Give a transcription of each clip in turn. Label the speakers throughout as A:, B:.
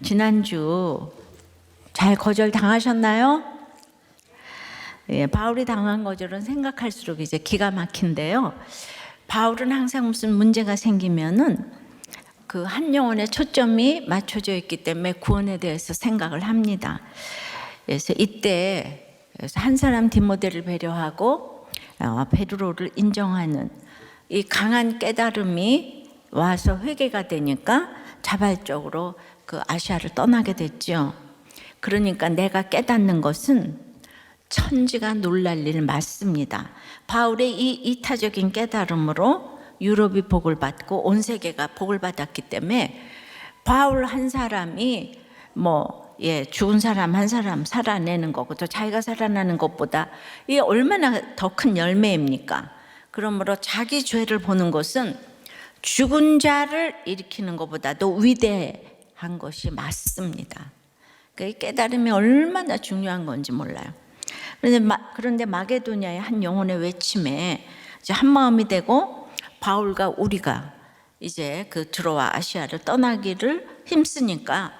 A: 지난주 잘 거절 당하셨나요? 예, 바울이 당한 거절은 생각할수록 이제 기가 막힌데요. 바울은 항상 무슨 문제가 생기면은 그 한 영혼의 초점이 맞춰져 있기 때문에 구원에 대해서 생각을 합니다. 그래서 이때 한 사람 디모데를 배려하고 베드로를 인정하는 이 강한 깨달음이 와서 회개가 되니까 자발적으로 그 아시아를 떠나게 됐죠. 그러니까 내가 깨닫는 것은 천지가 놀랄 일 맞습니다. 바울의 이 이타적인 깨달음으로 유럽이 복을 받고 온 세계가 복을 받았기 때문에 바울 한 사람이 죽은 사람 한 사람 살아내는 거고 또 자기가 살아나는 것보다 이게 얼마나 더 큰 열매입니까? 그러므로 자기 죄를 보는 것은 죽은 자를 일으키는 것보다도 위대한 것이 맞습니다. 그 깨달음이 얼마나 중요한 건지 몰라요. 그런데 마게도냐의 한 영혼의 외침에 이제 한 마음이 되고 바울과 우리가 이제 그 드로아 아시아를 떠나기를 힘쓰니까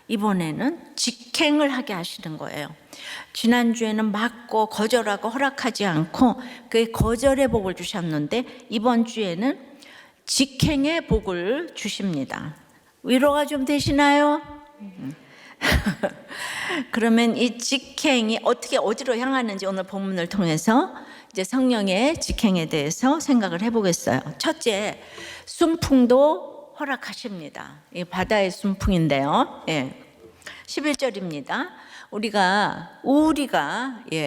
A: 이번에는 직행을 하게 하시는 거예요. 지난주에는 막고 거절하고 허락하지 않고 그 거절의 복을 주셨는데 이번 주에는 직행의 복을 주십니다. 위로가 좀 되시나요? 그러면 이 직행이 어디로 향하는지 오늘 본문을 통해서 이제 성령의 직행에 대해서 생각을 해보겠어요. 첫째, 순풍도 허락하십니다. 이 바다의 순풍인데요. 11절입니다. 우리가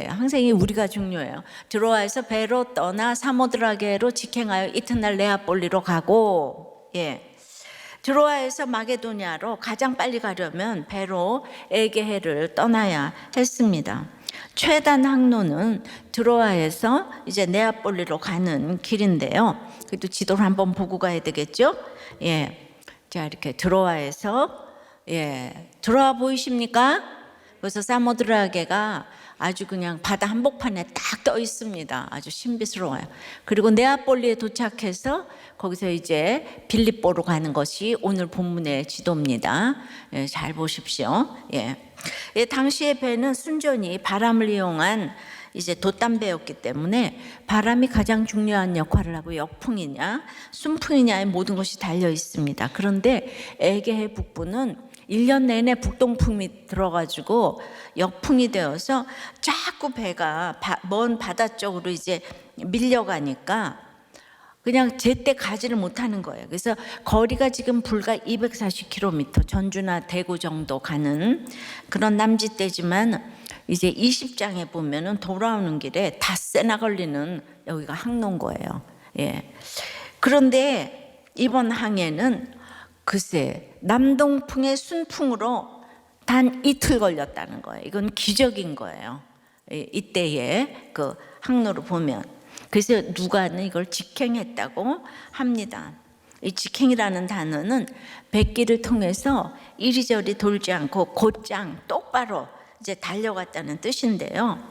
A: 항상 이 우리가 중요해요. 드로아에서 배로 떠나 사모드라게로 직행하여 이튿날 네아폴리로 가고, 드로아에서 마게도냐로 가장 빨리 가려면 배로 에게해를 떠나야 했습니다. 최단 항로는 드로아에서 이제 네아폴리로 가는 길인데요. 그래도 지도를 한번 보고 가야 되겠죠? 자, 이렇게 드로아에서 드로아 보이십니까? 그래서 사모드라게가 아주 그냥 바다 한복판에 딱 떠 있습니다. 아주 신비스러워요. 그리고 네아폴리에 도착해서 거기서 이제 빌립보로 가는 것이 오늘 본문의 지도입니다. 잘 보십시오. 당시의 배는 순전히 바람을 이용한 이제 돛담배였기 때문에 바람이 가장 중요한 역할을 하고 역풍이냐 순풍이냐의 모든 것이 달려 있습니다. 그런데 에게해 북부는 1년 내내 북동풍이 들어가지고 역풍이 되어서 자꾸 배가 먼 바다 쪽으로 이제 밀려가니까 그냥 제때 가지를 못하는 거예요. 그래서 거리가 지금 불과 240km, 전주나 대구 정도 가는 그런 남짓대지만 이제 20장에 보면은 돌아오는 길에 닷새나 걸리는 여기가 항로인 거예요. 그런데 이번 항해는 글쎄 남동풍의 순풍으로 단 이틀 걸렸다는 거예요. 이건 기적인 거예요. 이때의 그 항로를 보면. 그래서 누가는 이걸 직행했다고 합니다. 이 직행이라는 단어는 백기를 통해서 이리저리 돌지 않고 곧장 똑바로 이제 달려갔다는 뜻인데요.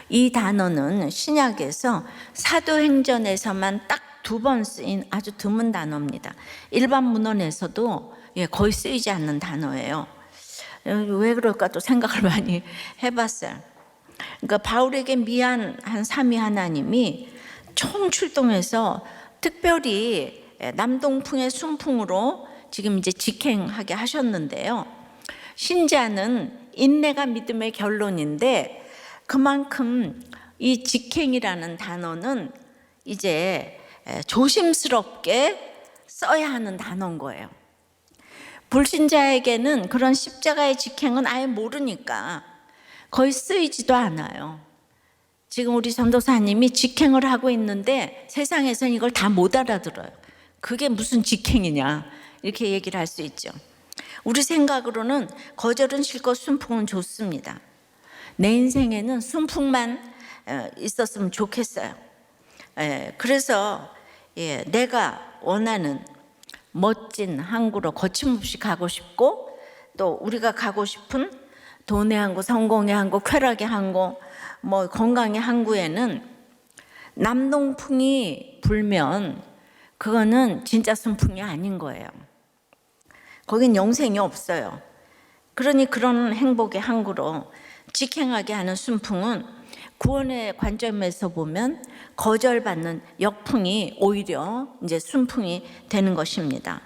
A: 이 단어는 신약에서 사도행전에서만 딱 2번 쓰인 아주 드문 단어입니다. 일반 문헌에서도 거의 쓰이지 않는 단어예요. 왜 그럴까 또 생각을 많이 해봤어요. 그러니까 바울에게 미안한 삼위 하나님이 총출동해서 특별히 남동풍의 순풍으로 지금 이제 직행하게 하셨는데요. 신자는 인내가 믿음의 결론인데 그만큼 이 직행이라는 단어는 이제 조심스럽게 써야 하는 단어인 거예요. 불신자에게는 그런 십자가의 직행은 아예 모르니까 거의 쓰이지도 않아요. 지금 우리 전도사님이 직행을 하고 있는데 세상에서는 이걸 다 못 알아들어요. 그게 무슨 직행이냐 이렇게 얘기를 할 수 있죠. 우리 생각으로는 거절은 싫고 순풍은 좋습니다. 내 인생에는 순풍만 있었으면 좋겠어요. 그래서 내가 원하는 멋진 항구로 거침없이 가고 싶고 또 우리가 가고 싶은 돈의 항구, 성공의 항구, 쾌락의 항구, 건강의 항구에는 남동풍이 불면 그거는 진짜 순풍이 아닌 거예요. 거긴 영생이 없어요. 그러니 그런 행복의 항구로 직행하게 하는 순풍은 구원의 관점에서 보면 거절받는 역풍이 오히려 이제 순풍이 되는 것입니다.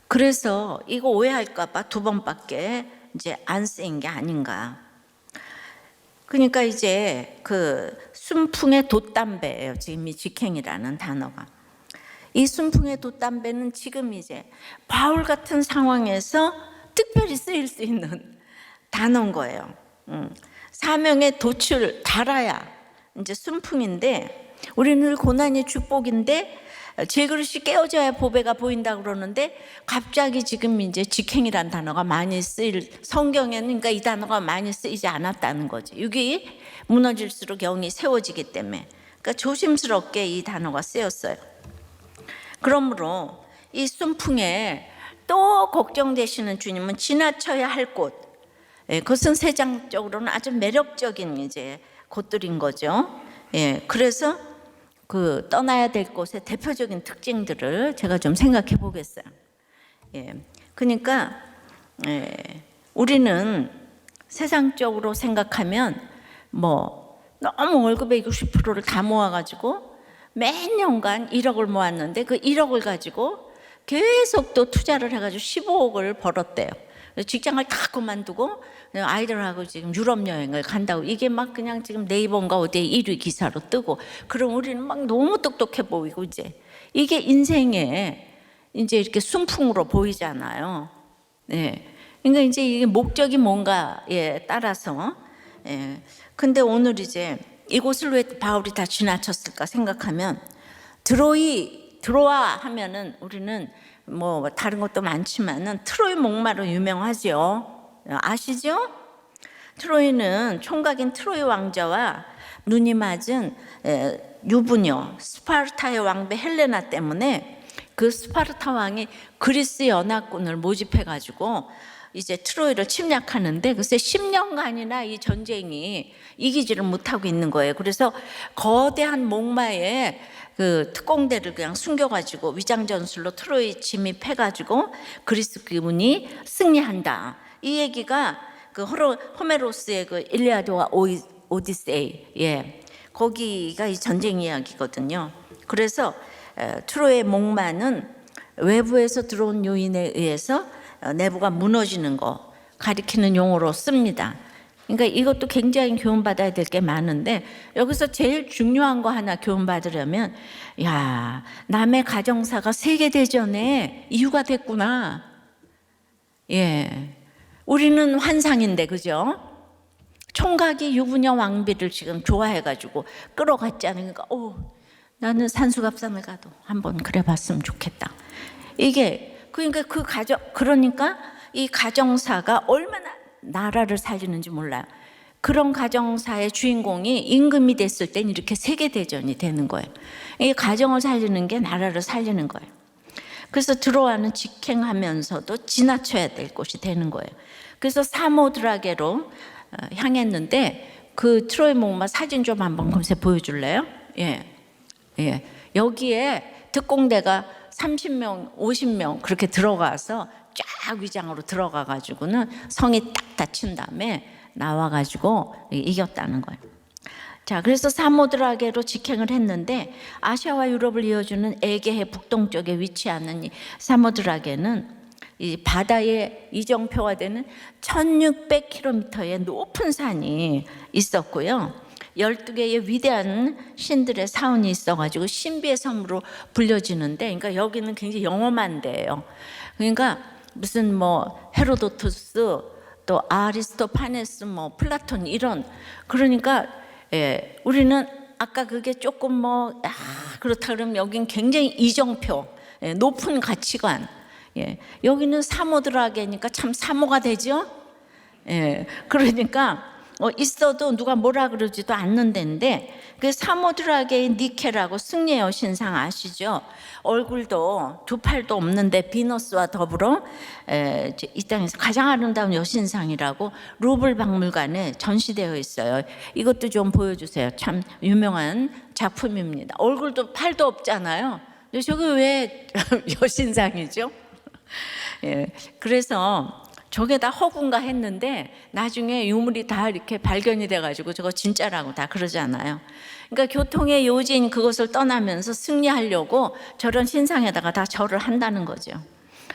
A: 그래서 이거 오해할까봐 2번밖에 이제 안 쓰인 게 아닌가. 그러니까 이제 그 순풍의 돛담배예요. 지금 이 직행이라는 단어가. 이 순풍의 돛담배는 지금 이제 바울 같은 상황에서 특별히 쓰일 수 있는 단어인 거예요. 사명의 돛을 달아야 이제 순풍인데, 우리는 늘 고난이 축복인데 질그릇이 깨어져야 보배가 보인다 그러는데, 갑자기 지금 이제 직행이란 단어가 많이 쓰일, 성경에는 그러니까 이 단어가 많이 쓰이지 않았다는 거지. 육이 무너질수록 영이 세워지기 때문에, 그러니까 조심스럽게 이 단어가 쓰였어요. 그러므로 이 순풍에 또 걱정되시는 주님은 지나쳐야 할 곳, 그것은 세상적으로는 아주 매력적인 이제 곳들인 거죠. 그래서 그 떠나야 될 곳의 대표적인 특징들을 제가 좀 생각해 보겠어요. 그러니까 우리는 세상적으로 생각하면 뭐 너무 월급의 60%를 다 모아가지고 매년간 1억을 모았는데 그 1억을 가지고 계속 또 투자를 해가지고 15억을 벌었대요. 직장을 다 그만두고 아이들하고 지금 유럽 여행을 간다고, 이게 막 그냥 지금 네이버인가 어디에 1위 기사로 뜨고, 그럼 우리는 막 너무 똑똑해 보이고, 이제 이게 인생에 이제 이렇게 순풍으로 보이잖아요. 그러니까 이제 이게 목적이 뭔가에 따라서. 근데 오늘 이제 이곳을 왜 바울이 다 지나쳤을까 생각하면, 드로아 하면은 우리는 뭐 다른 것도 많지만은 트로이 목마로 유명하죠. 아시죠? 트로이는 총각인 트로이 왕자와 눈이 맞은 유부녀 스파르타의 왕비 헬레나 때문에 그 스파르타 왕이 그리스 연합군을 모집해 가지고 이제 트로이를 침략하는데, 글쎄 10년간이나 이 전쟁이 이기지를 못하고 있는 거예요. 그래서 거대한 목마에 그 특공대를 그냥 숨겨가지고 위장전술로 트로이 침입해가지고 그리스군이 승리한다. 이 얘기가 그 호메로스의 그 일리아드와 오디세이, 거기가 이 전쟁 이야기거든요. 그래서 트로이의 목마는 외부에서 들어온 요인에 의해서 내부가 무너지는 거 가리키는 용어로 씁니다. 그러니까 이것도 굉장히 교훈받아야 될 게 많은데, 여기서 제일 중요한 거 하나 교훈받으려면, 야, 남의 가정사가 세계대전에 이유가 됐구나. 우리는 환상인데, 그죠? 총각이 유부녀 왕비를 지금 좋아해가지고 끌어갔잖아요. 그러니까 나는 산수갑산을 가도 한번 그래 봤으면 좋겠다. 이게 그러니까 그러니까 이 가정사가 얼마나 나라를 살리는지 몰라요. 그런 가정사의 주인공이 임금이 됐을 땐 이렇게 세계대전이 되는 거예요. 이 가정을 살리는 게 나라를 살리는 거예요. 그래서 드로아는 직행하면서도 지나쳐야 될 곳이 되는 거예요. 그래서 사모드라게로 향했는데, 그 트로이 목마 사진 좀 한번 검색 보여줄래요? 여기에 특공대가 30명, 50명 그렇게 들어가서 쫙 위장으로 들어가 가지고는 성이 딱 닫힌 다음에 나와 가지고 이겼다는 거예요. 자, 그래서 사모드라게로 직행을 했는데, 아시아와 유럽을 이어주는 에게해 북동쪽에 위치하는 이 사모드라게는 이 바다의 이정표가 되는 1600km의 높은 산이 있었고요. 12개의 위대한 신들의 사원이 있어가지고 신비의 섬으로 불려지는데, 그러니까 여기는 굉장히 영험한 데예요. 그러니까 무슨 뭐 헤로도투스, 또 아리스토파네스, 뭐 플라톤 이런, 그러니까 우리는 아까 그게 조금 뭐 그렇다 그러면 여긴 굉장히 이정표, 높은 가치관. 여기는 사모드라게니까 참 사모가 되죠. 그러니까 있어도 누가 뭐라 그러지도 않는 데인데, 그 사모드라게의 니케라고 승리의 여신상 아시죠? 얼굴도 두 팔도 없는데 비너스와 더불어 이 땅에서 가장 아름다운 여신상이라고 루블 박물관에 전시되어 있어요. 이것도 좀 보여주세요. 참 유명한 작품입니다. 얼굴도 팔도 없잖아요. 저게 왜 여신상이죠? 그래서 저게 다 허구인가 했는데 나중에 유물이 다 이렇게 발견이 돼가지고 저거 진짜라고 다 그러잖아요. 그러니까 교통의 요지인 그것을 떠나면서 승리하려고 저런 신상에다가 다 절을 한다는 거죠.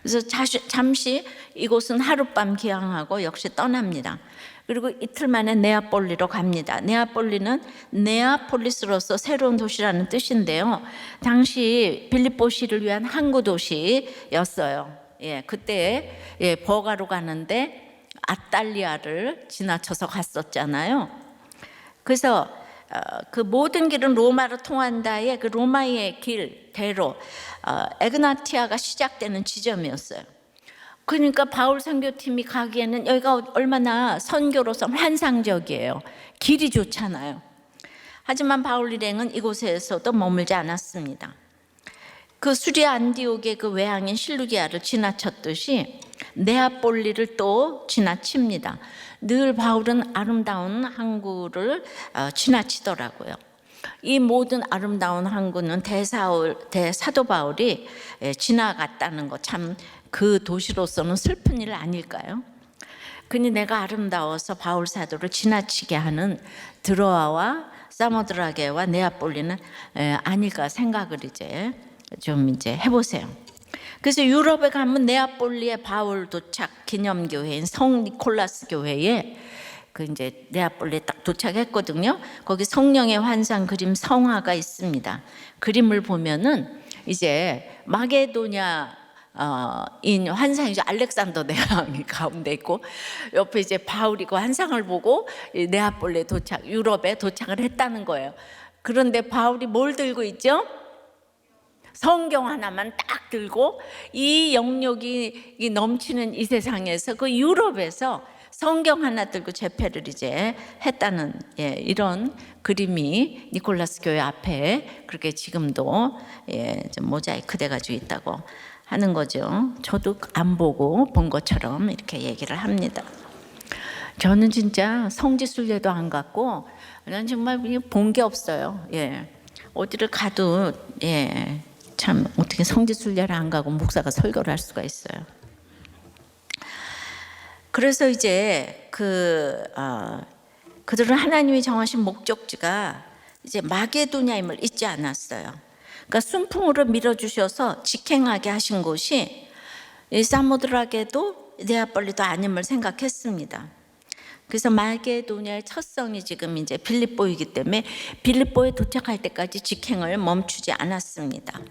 A: 그래서 잠시 이곳은 하룻밤 기항하고 역시 떠납니다. 그리고 이틀 만에 네아폴리로 갑니다. 네아폴리는 네아폴리스로서 새로운 도시라는 뜻인데요. 당시 빌립보시를 위한 항구 도시였어요. 그때 버가로 가는데 아탈리아를 지나쳐서 갔었잖아요. 그래서 그 모든 길은 로마로 통한다의 그 로마의 길 대로 에그나티아가 시작되는 지점이었어요. 그러니까 바울 선교팀이 가기에는 여기가 얼마나 선교로서 환상적이에요. 길이 좋잖아요. 하지만 바울 일행은 이곳에서도 머물지 않았습니다. 그 수리아 안디옥의 그 외항인 실루기아를 지나쳤듯이 네아폴리를 또 지나칩니다. 늘 바울은 아름다운 항구를 지나치더라고요. 이 모든 아름다운 항구는 대사도 바울이 지나갔다는 거 참 그 도시로서는 슬픈 일 아닐까요? 그니 내가 아름다워서 바울 사도를 지나치게 하는 드로아와 사모드라게와 네아폴리는 아닐까 생각을 이제 해보세요. 그래서 유럽에 가면 네아폴리의 바울 도착 기념교회인 성 니콜라스 교회에 그 이제 네아폴리에 딱 도착했거든요. 거기 성령의 환상 그림 성화가 있습니다. 그림을 보면은 이제 마게도냐 인 환상이죠. 알렉산더 대왕이 가운데 있고 옆에 이제 바울이 그 환상을 보고 네아폴리에 유럽에 도착을 했다는 거예요. 그런데 바울이 뭘 들고 있죠? 성경 하나만 딱 들고 이 영역이 넘치는 이 세상에서 그 유럽에서 성경 하나 들고 제패를 이제 했다는 이런 그림이 니콜라스 교회 앞에 그렇게 지금도 좀 모자이크 돼가지고 있다고 하는 거죠. 저도 안 보고 본 것처럼 이렇게 얘기를 합니다. 저는 진짜 성지순례도 안 갔고 난 정말 본 게 없어요. 어디를 가도 참 어떻게 성지순례를 안 가고 목사가 설교를 할 수가 있어요. 그래서 이제 그들은 하나님이 정하신 목적지가 이제 마게도냐임을 잊지 않았어요. 그러니까 순풍으로 밀어주셔서 직행하게 하신 곳이 사모드라게도 네아폴리도 아님을 생각했습니다. 그래서 마게도냐의 첫 성이 지금 이제 빌립보이기 때문에 빌립보에 도착할 때까지 직행을 멈추지 않았습니다.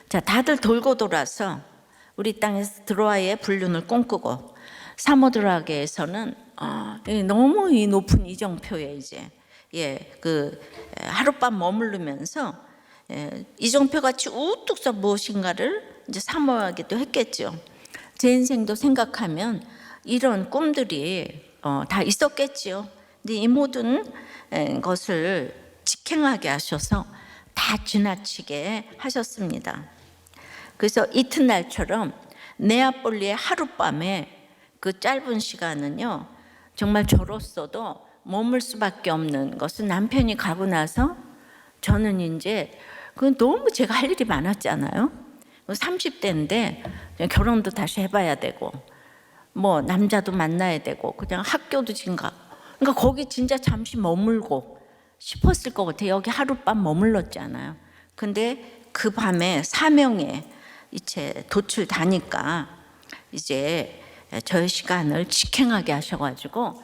A: 자, 다들 돌고 돌아서 우리 땅에서 드로아의 불륜을 꿈꾸고 사모드라게에서는 너무 이 높은 이정표에 이제 그 하룻밤 머무르면서 이정표 같이 우뚝 서 무엇인가를 이제 사모하기도 했겠죠. 제 인생도 생각하면 이런 꿈들이 다 있었겠지요. 근데 이 모든 것을 직행하게 하셔서 다 지나치게 하셨습니다. 그래서 이튿날처럼 네아폴리의 하룻밤에 그 짧은 시간은요 정말 저로서도 머물 수밖에 없는 것은 남편이 가고 나서 저는 이제 너무 제가 할 일이 많았잖아요. 30대인데 결혼도 다시 해봐야 되고 뭐 남자도 만나야 되고 그냥 학교도 그러니까 거기 진짜 잠시 머물고 싶었을 것 같아요. 여기 하룻밤 머물렀잖아요. 근데 그 밤에 사명에 이제 도출다니까 이제 저의 시간을 직행하게 하셔가지고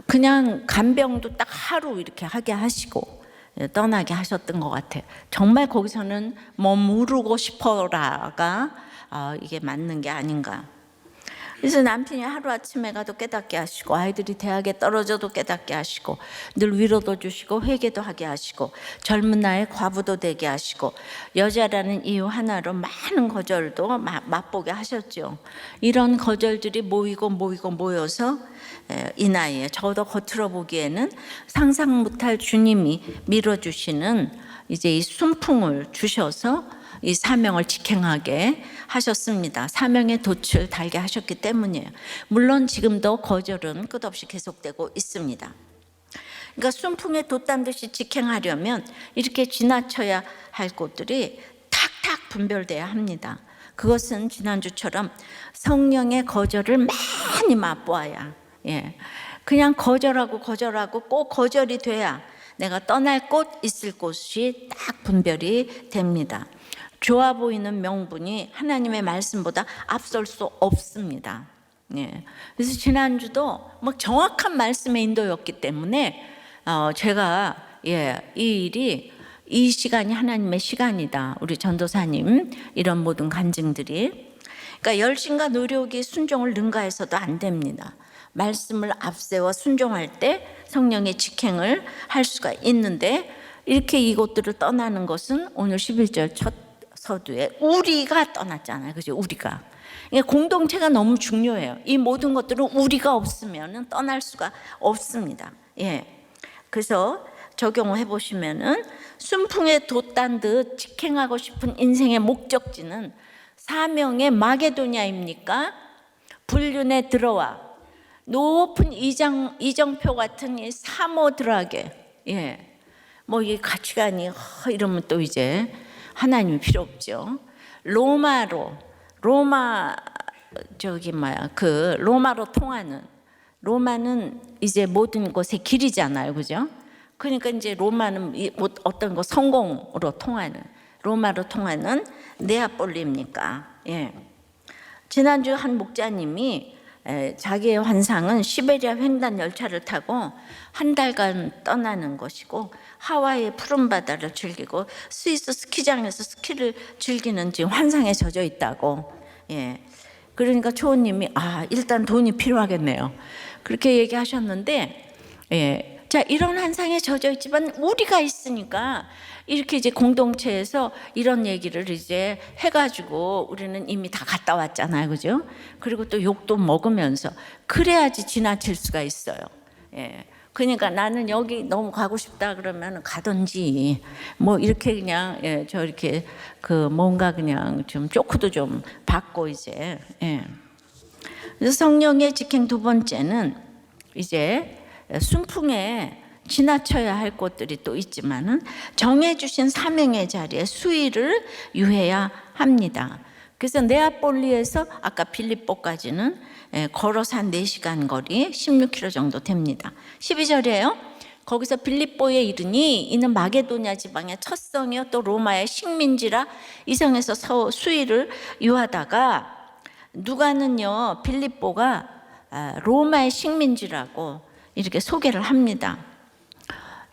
A: 그냥 간병도 딱 하루 이렇게 하게 하시고 떠나게 하셨던 것 같아요. 정말 거기서는 머무르고 싶어라가 이게 맞는 게 아닌가. 그래서 남편이 하루아침에 가도 깨닫게 하시고 아이들이 대학에 떨어져도 깨닫게 하시고 늘 위로도 주시고 회개도 하게 하시고 젊은 나이에 과부도 되게 하시고 여자라는 이유 하나로 많은 거절도 맛보게 하셨죠. 이런 거절들이 모여서 이 나이에 저도 겉으로 보기에는 상상 못할 주님이 밀어주시는 이제 이 순풍을 주셔서 이 사명을 직행하게 하셨습니다. 사명의 돛을 달게 하셨기 때문이에요. 물론 지금도 거절은 끝없이 계속되고 있습니다. 그러니까 순풍의 돛단 듯이 직행하려면 이렇게 지나쳐야 할 곳들이 탁탁 분별돼야 합니다. 그것은 지난주처럼 성령의 거절을 많이 맛보아야, 그냥 거절하고 꼭 거절이 돼야 내가 떠날 곳, 있을 곳이 딱 분별이 됩니다. 좋아 보이는 명분이 하나님의 말씀보다 앞설 수 없습니다. 그래서 지난주도 정확한 말씀의 인도였기 때문에 제가 이 일이 이 시간이 하나님의 시간이다. 우리 전도사님 이런 모든 간증들이, 그러니까 열심과 노력이 순종을 능가해서도 안 됩니다. 말씀을 앞세워 순종할 때 성령의 직행을 할 수가 있는데, 이렇게 이곳들을 떠나는 것은 오늘 11절 첫 서두에 우리가 떠났잖아요. 그죠? 우리가. 공동체가 너무 중요해요. 이 모든 것들은 우리가 없으면 떠날 수가 없습니다. 그래서 적용을 해보시면은, 순풍에 돛단 듯 직행하고 싶은 인생의 목적지는 사명의 마게도냐입니까? 불륜에 들어와 높은 이정표 같은 이 사모들에게, 이 가치관이 이러면 또 이제 하나님이 필요 없죠. 로마로 통하는, 로마는 이제 모든 것의 길이잖아요, 그죠? 그러니까 이제 로마는 어떤 거 성공으로 통하는, 로마로 통하는 네아폴리입니까? 지난주 한 목자님이 자기의 환상은 시베리아 횡단 열차를 타고 한 달간 떠나는 것이고, 하와이의 푸른 바다를 즐기고 스위스 스키장에서 스키를 즐기는 지금 환상에 젖어 있다고. 그러니까 초호님이 일단 돈이 필요하겠네요, 그렇게 얘기하셨는데, 자, 이런 환상에 젖어 있지만 우리가 있으니까 이렇게 이제 공동체에서 이런 얘기를 이제 해가지고 우리는 이미 다 갔다 왔잖아요, 그죠? 그리고 또 욕도 먹으면서 그래야지 지나칠 수가 있어요. 그러니까 나는 여기 너무 가고 싶다 그러면 가든지 이렇게 그냥 저렇게 뭔가 그냥 좀 쪼크도 좀 받고 이제. 그래서 성령의 직행 두 번째는 이제 순풍에 지나쳐야 할 곳들이 또 있지만은 정해주신 사명의 자리에 수위를 유해야 합니다. 그래서 네아폴리에서 아까 빌립보까지는 걸어서 한 4시간 거리, 16km 정도 됩니다. 12절이에요. 거기서 빌립보에 이르니 이는 마게도냐 지방의 첫 성이요 또 로마의 식민지라 이 성에서 수위를 유하다가, 누가는요 빌립보가 로마의 식민지라고 이렇게 소개를 합니다.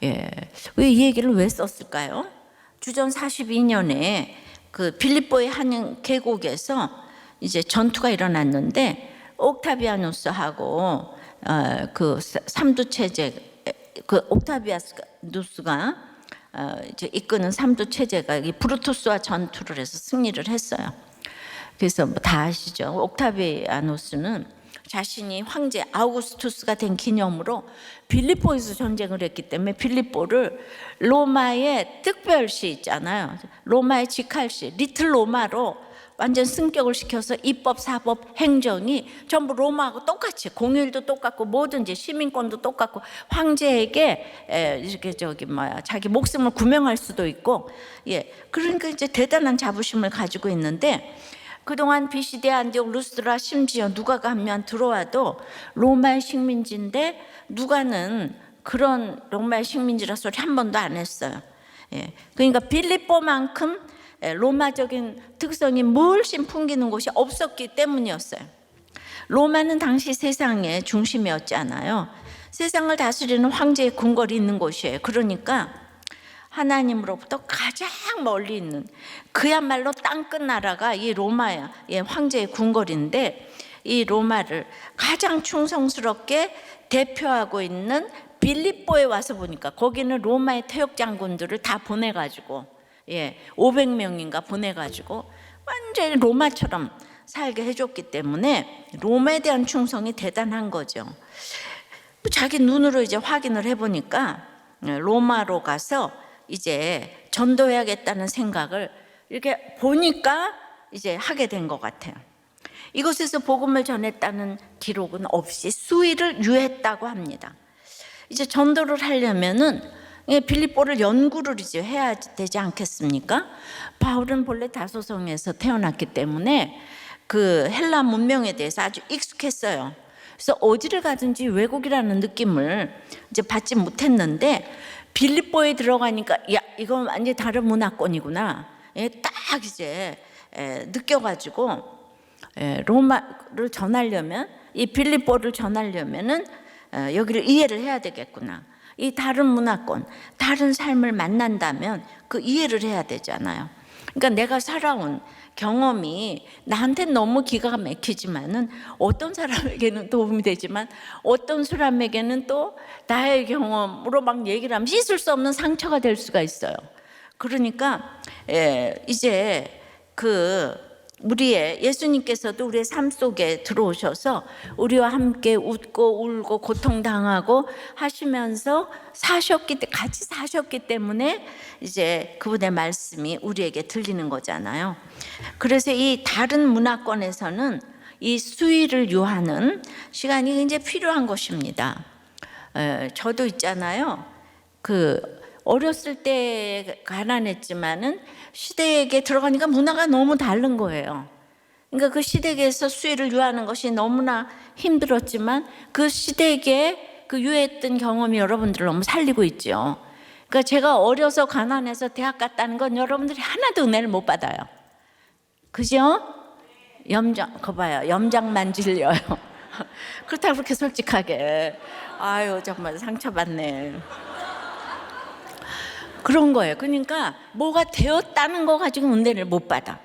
A: 왜 이 얘기를 왜 썼을까요? 주전 42년에 그 빌립보의 한 계곡에서 이제 전투가 일어났는데, 옥타비아누스하고 그 삼두 체제, 그 옥타비아누스가 이제 이끄는 삼두 체제가 브루투스와 전투를 해서 승리를 했어요. 그래서 다 아시죠? 옥타비아누스는 자신이 황제 아우구스투스가 된 기념으로 빌립보에서 전쟁을 했기 때문에 빌립보를 로마의 특별시 있잖아요, 로마의 직할시, 리틀 로마로 완전 승격을 시켜서 입법, 사법, 행정이 전부 로마하고 똑같이, 공휴일도 똑같고 뭐든지 시민권도 똑같고, 황제에게 이렇게 자기 목숨을 구명할 수도 있고, 그러니까 이제 대단한 자부심을 가지고 있는데, 그동안 비시대, 안디옥, 루스드라, 심지어 누가가 하면 들어와도 로마의 식민지인데, 누가는 그런 로마의 식민지라 소리 한 번도 안 했어요. 그러니까 빌립보만큼 로마적인 특성이 물씬 풍기는 곳이 없었기 때문이었어요. 로마는 당시 세상의 중심이었잖아요. 세상을 다스리는 황제의 궁궐이 있는 곳이에요. 그러니까 하나님으로부터 가장 멀리 있는, 그야말로 땅끝 나라가 이 로마야, 황제의 궁궐인데, 이 로마를 가장 충성스럽게 대표하고 있는 빌립보에 와서 보니까 거기는 로마의 퇴역 장군들을 다 보내가지고 500명인가 보내가지고 완전히 로마처럼 살게 해줬기 때문에 로마에 대한 충성이 대단한 거죠. 자기 눈으로 이제 확인을 해보니까 로마로 가서 이제 전도해야겠다는 생각을 이렇게 보니까 이제 하게 된 것 같아요. 이곳에서 복음을 전했다는 기록은 없이 수위를 유했다고 합니다. 이제 전도를 하려면은 빌립보를 연구를 이제 해야 되지 않겠습니까? 바울은 본래 다소성에서 태어났기 때문에 그 헬라 문명에 대해서 아주 익숙했어요. 그래서 어디를 가든지 외국이라는 느낌을 이제 받지 못했는데 빌립보에 들어가니까 야, 이건 완전히 다른 문화권이구나. 딱 이제 느껴가지고 로마를 전하려면, 이 빌립보를 전하려면은 여기를 이해를 해야 되겠구나. 이 다른 문화권, 다른 삶을 만난다면 그 이해를 해야 되잖아요. 그러니까 내가 살아온 경험이 나한테 너무 기가 막히지만은 어떤 사람에게는 도움이 되지만 어떤 사람에게는 또 나의 경험으로 막 얘기를 하면 씻을 수 없는 상처가 될 수가 있어요. 그러니까 이제 우리의 예수님께서도 우리의 삶 속에 들어오셔서 우리와 함께 웃고 울고 고통당하고 하시면서 같이 사셨기 때문에 이제 그분의 말씀이 우리에게 들리는 거잖아요. 그래서 이 다른 문화권에서는 이 수위를 유하는 시간이 굉장히 필요한 것입니다. 저도 있잖아요. 어렸을 때 가난했지만은 시댁에 들어가니까 문화가 너무 다른 거예요. 그러니까 그 시댁에서 수혜를 유하는 것이 너무나 힘들었지만 그 시댁에 그 유했던 경험이 여러분들을 너무 살리고 있죠. 그러니까 제가 어려서 가난해서 대학 갔다는 건 여러분들이 하나도 은혜를 못 받아요. 그죠? 그거 봐요. 염장만 질려요. 그렇다고 그렇게 솔직하게. 아유, 정말 상처받네. 그런 거예요. 그러니까 뭐가 되었다는 거 가지고 은혜를 못 받아.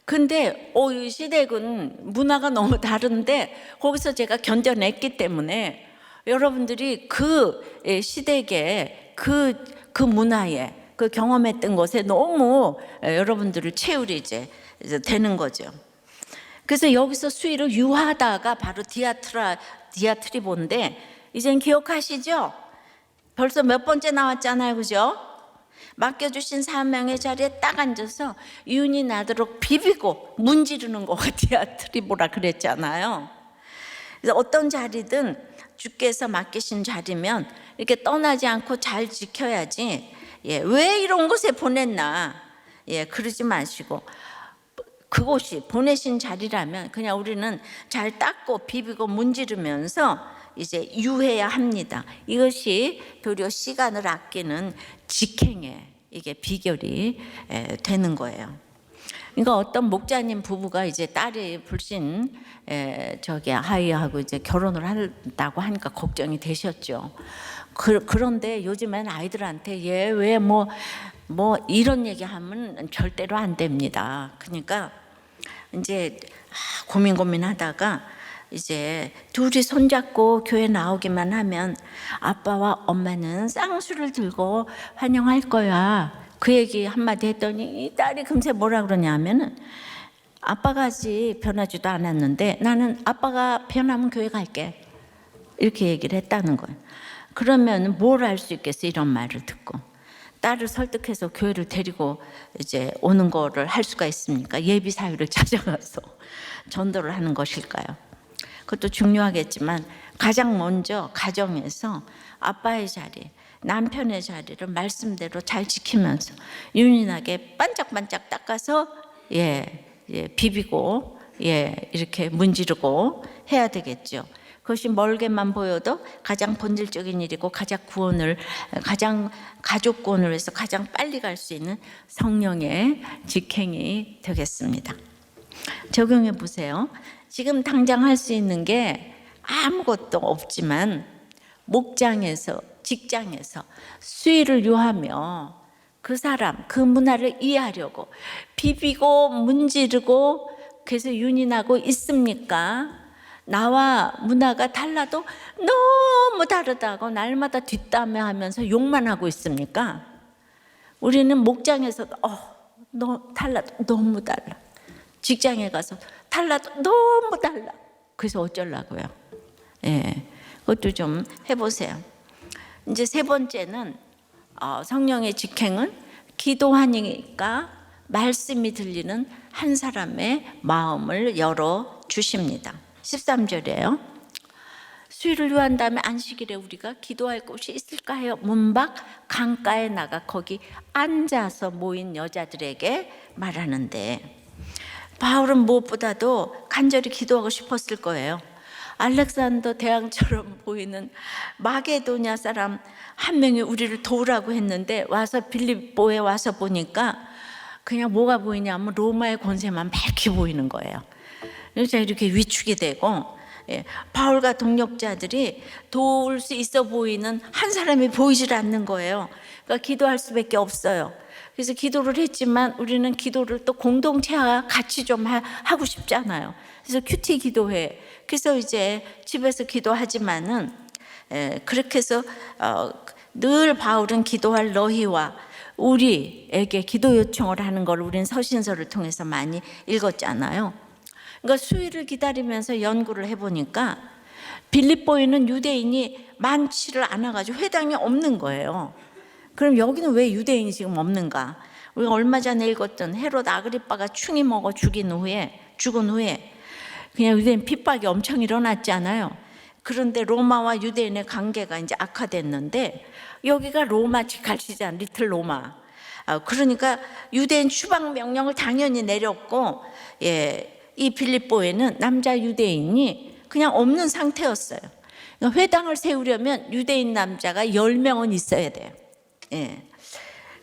A: 근데 이 시댁은 문화가 너무 다른데 거기서 제가 견뎌냈기 때문에 여러분들이 그 시댁의 그 문화에 그 경험했던 것에 너무 여러분들을 채울이 이제 되는 거죠. 그래서 여기서 수위를 유하다가 바로 디아트리보인데 이젠 기억하시죠? 벌써 몇 번째 나왔잖아요, 그죠? 맡겨주신 사명의 자리에 딱 앉아서 윤이 나도록 비비고 문지르는 거가 디아트리보라 그랬잖아요. 그래서 어떤 자리든 주께서 맡기신 자리면 이렇게 떠나지 않고 잘 지켜야지. 왜 이런 곳에 보냈나? 그러지 마시고 그곳이 보내신 자리라면 그냥 우리는 잘 닦고 비비고 문지르면서 이제 유해야 합니다. 이것이 도리어 시간을 아끼는 직행의 이게 비결이 되는 거예요. 그러니까 어떤 목자님 부부가 이제 딸이 불신 하이하고 이제 결혼을 한다고 하니까 걱정이 되셨죠. 그런데 요즘엔 아이들한테 얘 왜 뭐 이런 얘기하면 절대로 안 됩니다. 그러니까 이제 고민하다가 이제 둘이 손잡고 교회 나오기만 하면 아빠와 엄마는 쌍수를 들고 환영할 거야. 그 얘기 한마디 했더니 이 딸이 금세 뭐라 그러냐면은 아빠가 아직 변하지도 않았는데 나는 아빠가 변하면 교회 갈게. 이렇게 얘기를 했다는 거예요. 그러면 뭘 할 수 있겠어? 이런 말을 듣고. 딸을 설득해서 교회를 데리고 이제 오는 거를 할 수가 있습니까? 예비 사유를 찾아가서 전도를 하는 것일까요? 그것도 중요하겠지만 가장 먼저 가정에서 아빠의 자리, 남편의 자리를 말씀대로 잘 지키면서 윤인하게 반짝반짝 닦아서 비비고 이렇게 문지르고 해야 되겠죠. 그것이 멀게만 보여도 가장 본질적인 일이고 가장 가족권을 위해서 가장 빨리 갈 수 있는 성령의 직행이 되겠습니다. 적용해 보세요. 지금 당장 할 수 있는 게 아무것도 없지만 목장에서 직장에서 수위를 유하며 그 사람 그 문화를 이해하려고 비비고 문지르고 그래서 윤인하고 있습니까? 나와 문화가 달라도 너무 다르다고 날마다 뒷담화하면서 욕만 하고 있습니까? 우리는 목장에서도 너무 달라. 직장에 가서 달라도 너무 달라. 그래서 어쩌려고요? 그것도 좀 해보세요. 이제 세 번째는 성령의 직행은 기도하니까 말씀이 들리는 한 사람의 마음을 열어 주십니다. 13절이에요. 수위를 유한 다음에 안식일에 우리가 기도할 곳이 있을까 요 문밖 강가에 나가 거기 앉아서 모인 여자들에게 말하는데, 바울은 무엇보다도 간절히 기도하고 싶었을 거예요. 알렉산더 대왕처럼 보이는 마게도냐 사람 한 명이 우리를 도우라고 했는데 와서 빌립보에 와서 보니까 그냥 뭐가 보이냐면 로마의 권세만 밝히 보이는 거예요. 그래서 이렇게 위축이 되고, 바울과 동역자들이 도울 수 있어 보이는 한 사람이 보이질 않는 거예요. 그러니까 기도할 수밖에 없어요. 그래서 기도를 했지만 우리는 기도를 또 공동체와 같이 좀 하고 싶잖아요. 그래서 큐티 기도회. 그래서 이제 집에서 기도하지만은 그렇게 해서 늘 바울은 기도할 너희와 우리에게 기도 요청을 하는 걸 우리는 서신서를 통해서 많이 읽었잖아요. 그러니까 수일을 기다리면서 연구를 해보니까 빌립보에는 유대인이 많지를 않아가지고 회당이 없는 거예요. 그럼 여기는 왜 유대인이 지금 없는가? 우리가 얼마 전에 읽었던 헤롯 아그리빠가 충이 먹어 죽은 후에 그냥 유대인 핍박이 엄청 일어났잖아요. 그런데 로마와 유대인의 관계가 이제 악화됐는데 여기가 로마 갈시잔 리틀 로마. 그러니까 유대인 추방 명령을 당연히 내렸고, 이 빌립보에는 남자 유대인이 그냥 없는 상태였어요. 그러니까 회당을 세우려면 유대인 남자가 10명은 있어야 돼요.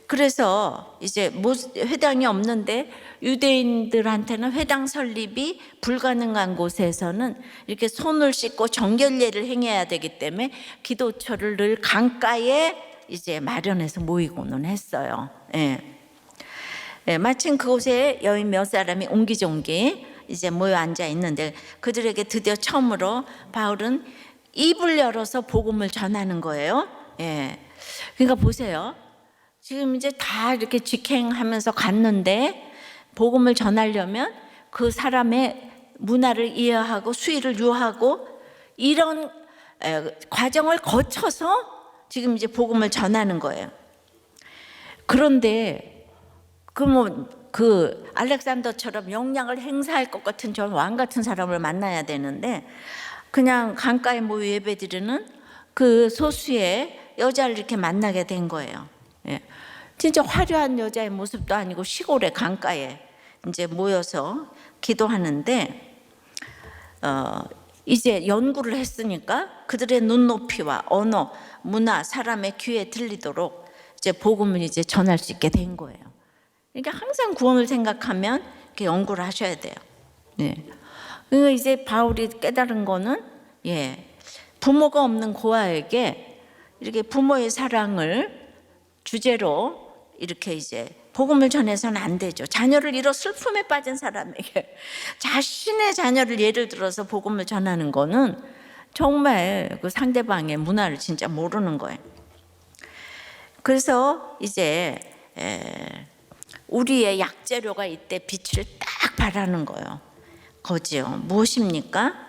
A: 그래서 이제 회당이 없는데 유대인들한테는 회당 설립이 불가능한 곳에서는 이렇게 손을 씻고 정결례를 행해야 되기 때문에 기도처를 늘 강가에 이제 마련해서 모이고는 했어요. 마침 그곳에 여인 몇 사람이 옹기종기 이제 모여 앉아 있는데 그들에게 드디어 처음으로 바울은 입을 열어서 복음을 전하는 거예요. 그러니까 보세요. 지금 이제 다 이렇게 직행하면서 갔는데 복음을 전하려면 그 사람의 문화를 이해하고 수위를 유하고 이런 과정을 거쳐서 지금 이제 복음을 전하는 거예요. 그런데 그 알렉산더처럼 역량을 행사할 것 같은 저 왕 같은 사람을 만나야 되는데 그냥 강가에 모여 예배드리는 그 소수의 여자를 이렇게 만나게 된 거예요. 진짜 화려한 여자의 모습도 아니고 시골의 강가에 이제 모여서 기도하는데 이제 연구를 했으니까 그들의 눈높이와 언어, 문화, 사람의 귀에 들리도록 이제 복음을 이제 전할 수 있게 된 거예요. 그러니까 항상 구원을 생각하면 이렇게 연구를 하셔야 돼요. 그러니까 이제 바울이 깨달은 거는 부모가 없는 고아에게 이렇게 부모의 사랑을 주제로 이렇게 이제 복음을 전해서는 안 되죠. 자녀를 잃어 슬픔에 빠진 사람에게 자신의 자녀를 예를 들어서 복음을 전하는 거는 정말 그 상대방의 문화를 진짜 모르는 거예요. 그래서 이제 우리의 약재료가 이때 빛을 딱 발하는 거예요. 거지요. 무엇입니까?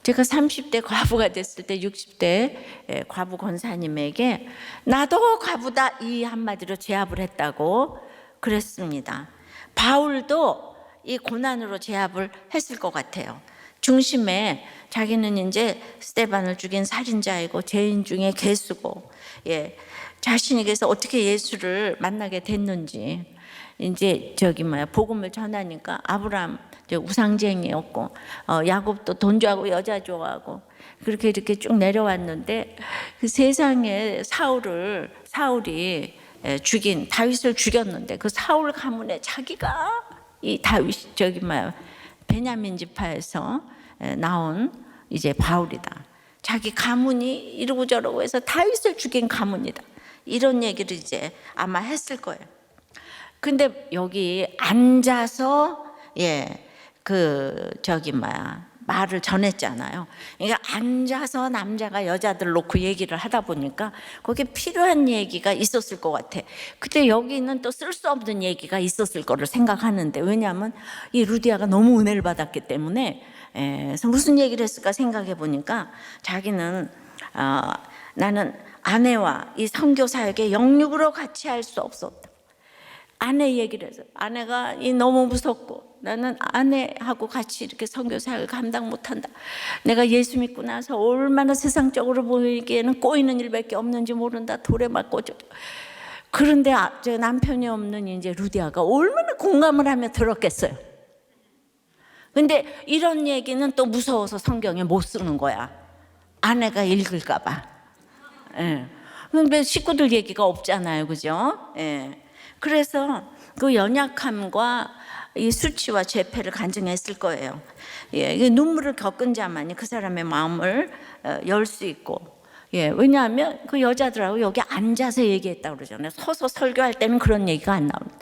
A: 제가 30대 과부가 됐을 때 60대 과부 권사님에게 나도 과부다 이 한마디로 제압을 했다고 그랬습니다. 바울도 이 고난으로 제압을 했을 것 같아요. 중심에 자기는 이제 스데반을 죽인 살인자이고 죄인 중에 괴수고 자신에게서 어떻게 예수를 만나게 됐는지 이제 복음을 전하니까 아브라함 우상쟁이였고 야곱도 돈 좋아하고 여자 좋아하고 그렇게 이렇게 쭉 내려왔는데 그 세상에 사울이 죽인 다윗을 죽였는데 그 사울 가문에 자기가 이 다윗 베냐민 지파에서 나온 이제 바울이다. 자기 가문이 이러고 저러고 해서 다윗을 죽인 가문이다. 이런 얘기를 이제 아마 했을 거예요. 근데 여기 앉아서 말을 전했잖아요. 그러니까 앉아서 남자가 여자들 놓고 얘기를 하다 보니까 거기에 필요한 얘기가 있었을 것 같아. 근데 여기는 또 쓸 수 없는 얘기가 있었을 거를 생각하는데 왜냐하면 이 루디아가 너무 은혜를 받았기 때문에 그래서 무슨 얘기를 했을까 생각해 보니까 자기는 나는 아내와 이 선교 사역에 영육으로 같이 할 수 없었다. 아내 얘기를 해서 아내가 너무 무섭고 나는 아내하고 같이 이렇게 선교사역을 감당 못한다. 내가 예수 믿고 나서 얼마나 세상적으로 보이기에는 꼬이는 일밖에 없는지 모른다. 돌에 맞고 그런데 제 남편이 없는 이제 루디아가 얼마나 공감을 하며 들었겠어요. 근데 이런 얘기는 또 무서워서 성경에 못 쓰는 거야. 아내가 읽을까 봐. 예. 근데 식구들 얘기가 없잖아요. 그죠? 예. 그래서 그 연약함과 이 수치와 죄패를 간증했을 거예요. 예. 눈물을 겪은 자만이 그 사람의 마음을 열 수 있고, 예. 왜냐하면 그 여자들하고 여기 앉아서 얘기했다고 그러잖아요. 서서 설교할 때는 그런 얘기가 안 나옵니다.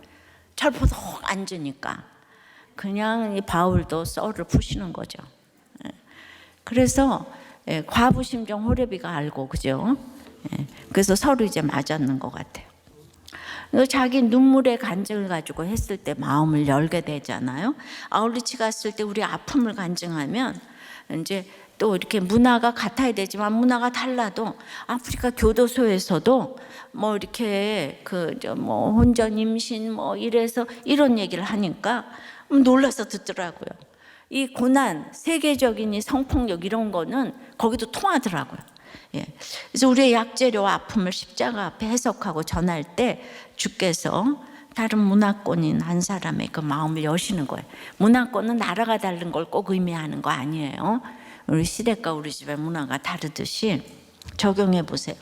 A: 철포덕 앉으니까. 그냥 이 바울도 썰을 푸시는 거죠. 예. 그래서 과부 심정 호레비가 알고, 그죠? 예. 그래서 서로 이제 맞았는 것 같아요. 자기 눈물의 간증을 가지고 했을 때 마음을 열게 되잖아요. 아울리치 갔을 때 우리 아픔을 간증하면 이제 또 이렇게 문화가 같아야 되지만 문화가 달라도 아프리카 교도소에서도 뭐 이렇게 뭐 혼전 임신 뭐 이래서 이런 얘기를 하니까 놀라서 듣더라고요. 이 고난, 세계적인 이 성폭력 이런 거는 거기도 통하더라고요. 예. 그래서 우리의 약재료와 아픔을 십자가 앞에 해석하고 전할 때 주께서 다른 문화권인 한 사람의 그 마음을 여시는 거예요. 문화권은 나라가 다른 걸 꼭 의미하는 거 아니에요. 우리 시댁과 우리 집의 문화가 다르듯이 적용해 보세요.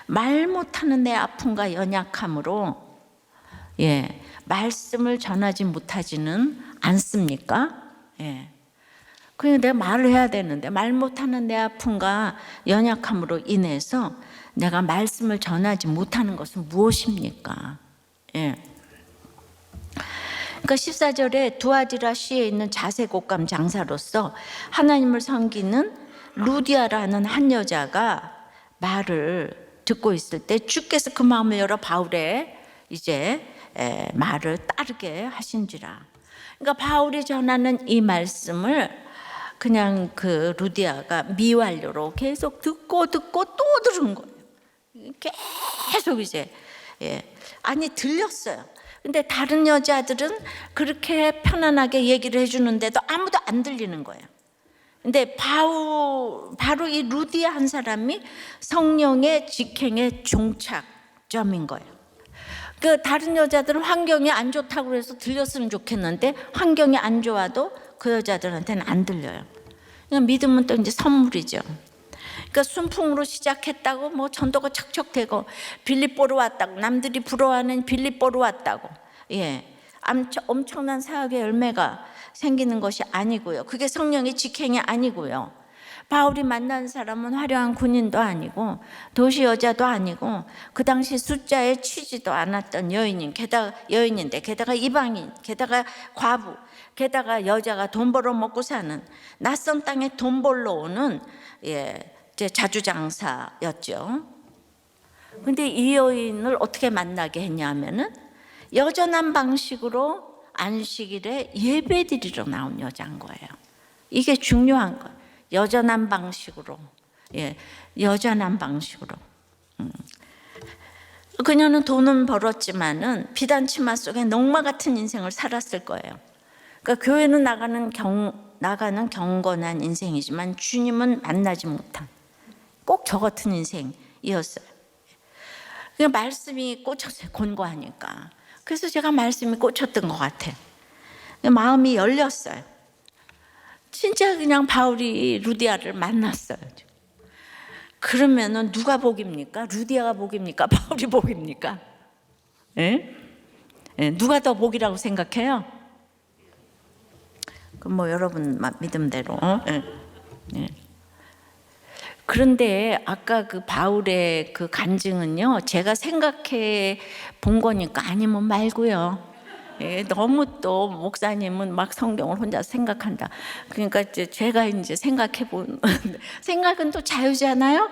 A: 말 못하는 내 아픔과 연약함으로 예, 말씀을 전하지 못하지는 않습니까? 예. 그냥 내가 말을 해야 되는데 말 못하는 내 아픔과 연약함으로 인해서 내가 말씀을 전하지 못하는 것은 무엇입니까? 예. 그러니까 14절에 두아디라 시에 있는 자색옷감 장사로서 하나님을 섬기는 루디아라는 한 여자가 말을 듣고 있을 때 주께서 그 마음을 열어 바울의 이제 말을 따르게 하신지라. 그러니까 바울이 전하는 이 말씀을 그냥 그 루디아가 미완료로 계속 듣고 또 들은 거예요. 계속 이제 아니 들렸어요. 근데 다른 여자들은 그렇게 편안하게 얘기를 해주는데도 아무도 안 들리는 거예요. 근데 바로 이 루디아 한 사람이 성령의 직행의 종착점인 거예요. 그 다른 여자들은 환경이 안 좋다고 해서 들렸으면 좋겠는데 환경이 안 좋아도 그 여자들한테는 안 들려요. 그냥 믿음은 또 이제 선물이죠. 그러니까 순풍으로 시작했다고 뭐 전도가 척척되고 빌립보로 왔다고 남들이 부러워하는 빌립보로 왔다고 예, 엄청난 사역의 열매가 생기는 것이 아니고요. 그게 성령의 직행이 아니고요. 바울이 만난 사람은 화려한 군인도 아니고 도시 여자도 아니고 그 당시 숫자에 치지도 않았던 여인인데 게다가 이방인, 게다가 과부, 게다가 여자가 돈 벌어 먹고 사는 낯선 땅에 돈 벌러 오는 자주장사였죠. 근데 이 여인을 어떻게 만나게 했냐면은 여전한 방식으로 안식일에 예배드리러 나온 여자인 거예요. 이게 중요한 거예요. 여전한 방식으로, 여전한 방식으로. 그녀는 돈은 벌었지만은 비단 치마 속에 넝마 같은 인생을 살았을 거예요. 그러니까 교회는 나가는 경건한 인생이지만 주님은 만나지 못한 꼭 저 같은 인생이었어요. 그냥 말씀이 꽂혔어요. 권고하니까. 그래서 제가 말씀이 꽂혔던 것 같아요. 마음이 열렸어요. 진짜 그냥 바울이 루디아를 만났어요. 그러면은 누가 복입니까? 루디아가 복입니까? 바울이 복입니까? 누가 더 복이라고 생각해요? 그럼 뭐 여러분 믿음대로. 그런데 아까 그 바울의 그 간증은요, 제가 생각해 본 거니까 아니면 말고요. 너무 또 목사님은 막 성경을 혼자 생각한다. 그러니까 제가 이제 생각해 본 생각은 또 자유잖아요.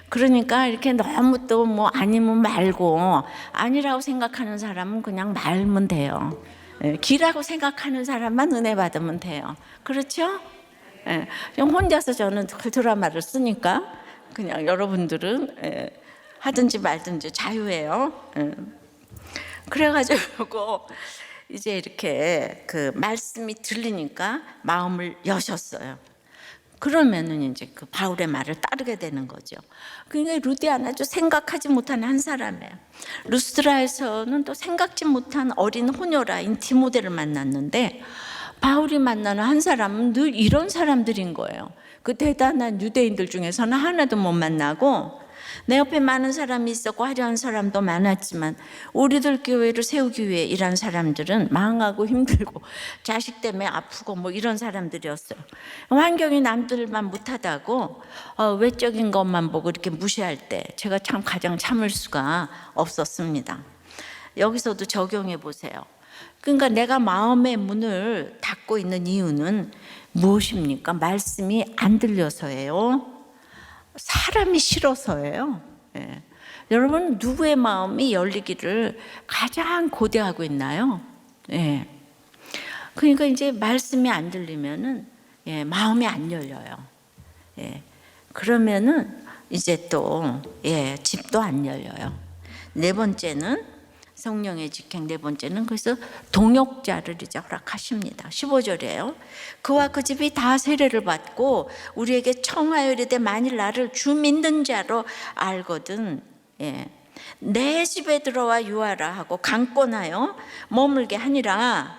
A: 그러니까 이렇게 너무 또 뭐 아니면 말고 아니라고 생각하는 사람은 그냥 말면 돼요. 기라고 생각하는 사람만 은혜 받으면 돼요. 그렇죠? 그냥 혼자서 저는 드라마를 쓰니까 그냥 여러분들은 하든지 말든지 자유예요. 그래가지고 이제 이렇게 그 말씀이 들리니까 마음을 여셨어요. 그러면은 이제 그 바울의 말을 따르게 되는 거죠. 그러니까 루디아는 아주 생각하지 못한 한 사람이에요. 루스드라에서는 또 생각지 못한 어린 호녀라인 디모데를 만났는데, 바울이 만나는 한 사람은 늘 이런 사람들인 거예요. 그 대단한 유대인들 중에서는 하나도 못 만나고, 내 옆에 많은 사람이 있었고 화려한 사람도 많았지만 우리들 교회를 세우기 위해 일한 사람들은 망하고 힘들고 자식 때문에 아프고 뭐 이런 사람들이었어요. 환경이 남들만 못하다고 외적인 것만 보고 이렇게 무시할 때 제가 참 가장 참을 수가 없었습니다. 여기서도 적용해 보세요. 그러니까 내가 마음의 문을 닫고 있는 이유는 무엇입니까? 말씀이 안 들려서예요. 사람이 싫어서예요. 예. 여러분, 누구의 마음이 열리기를 가장 고대하고 있나요? 예. 그러니까 이제 말씀이 안 들리면은 마음이 안 열려요. 예. 그러면은 이제 또 집도 안 열려요. 네 번째는 성령의 직행, 네 번째는 그래서 동역자를 이제 허락하십니다. 15절이에요. 그와 그 집이 다 세례를 받고 우리에게 청하여 이르되 만일 나를 주 믿는 자로 알거든 내 집에 들어와 유하라 하고 강권하여 머물게 하니라.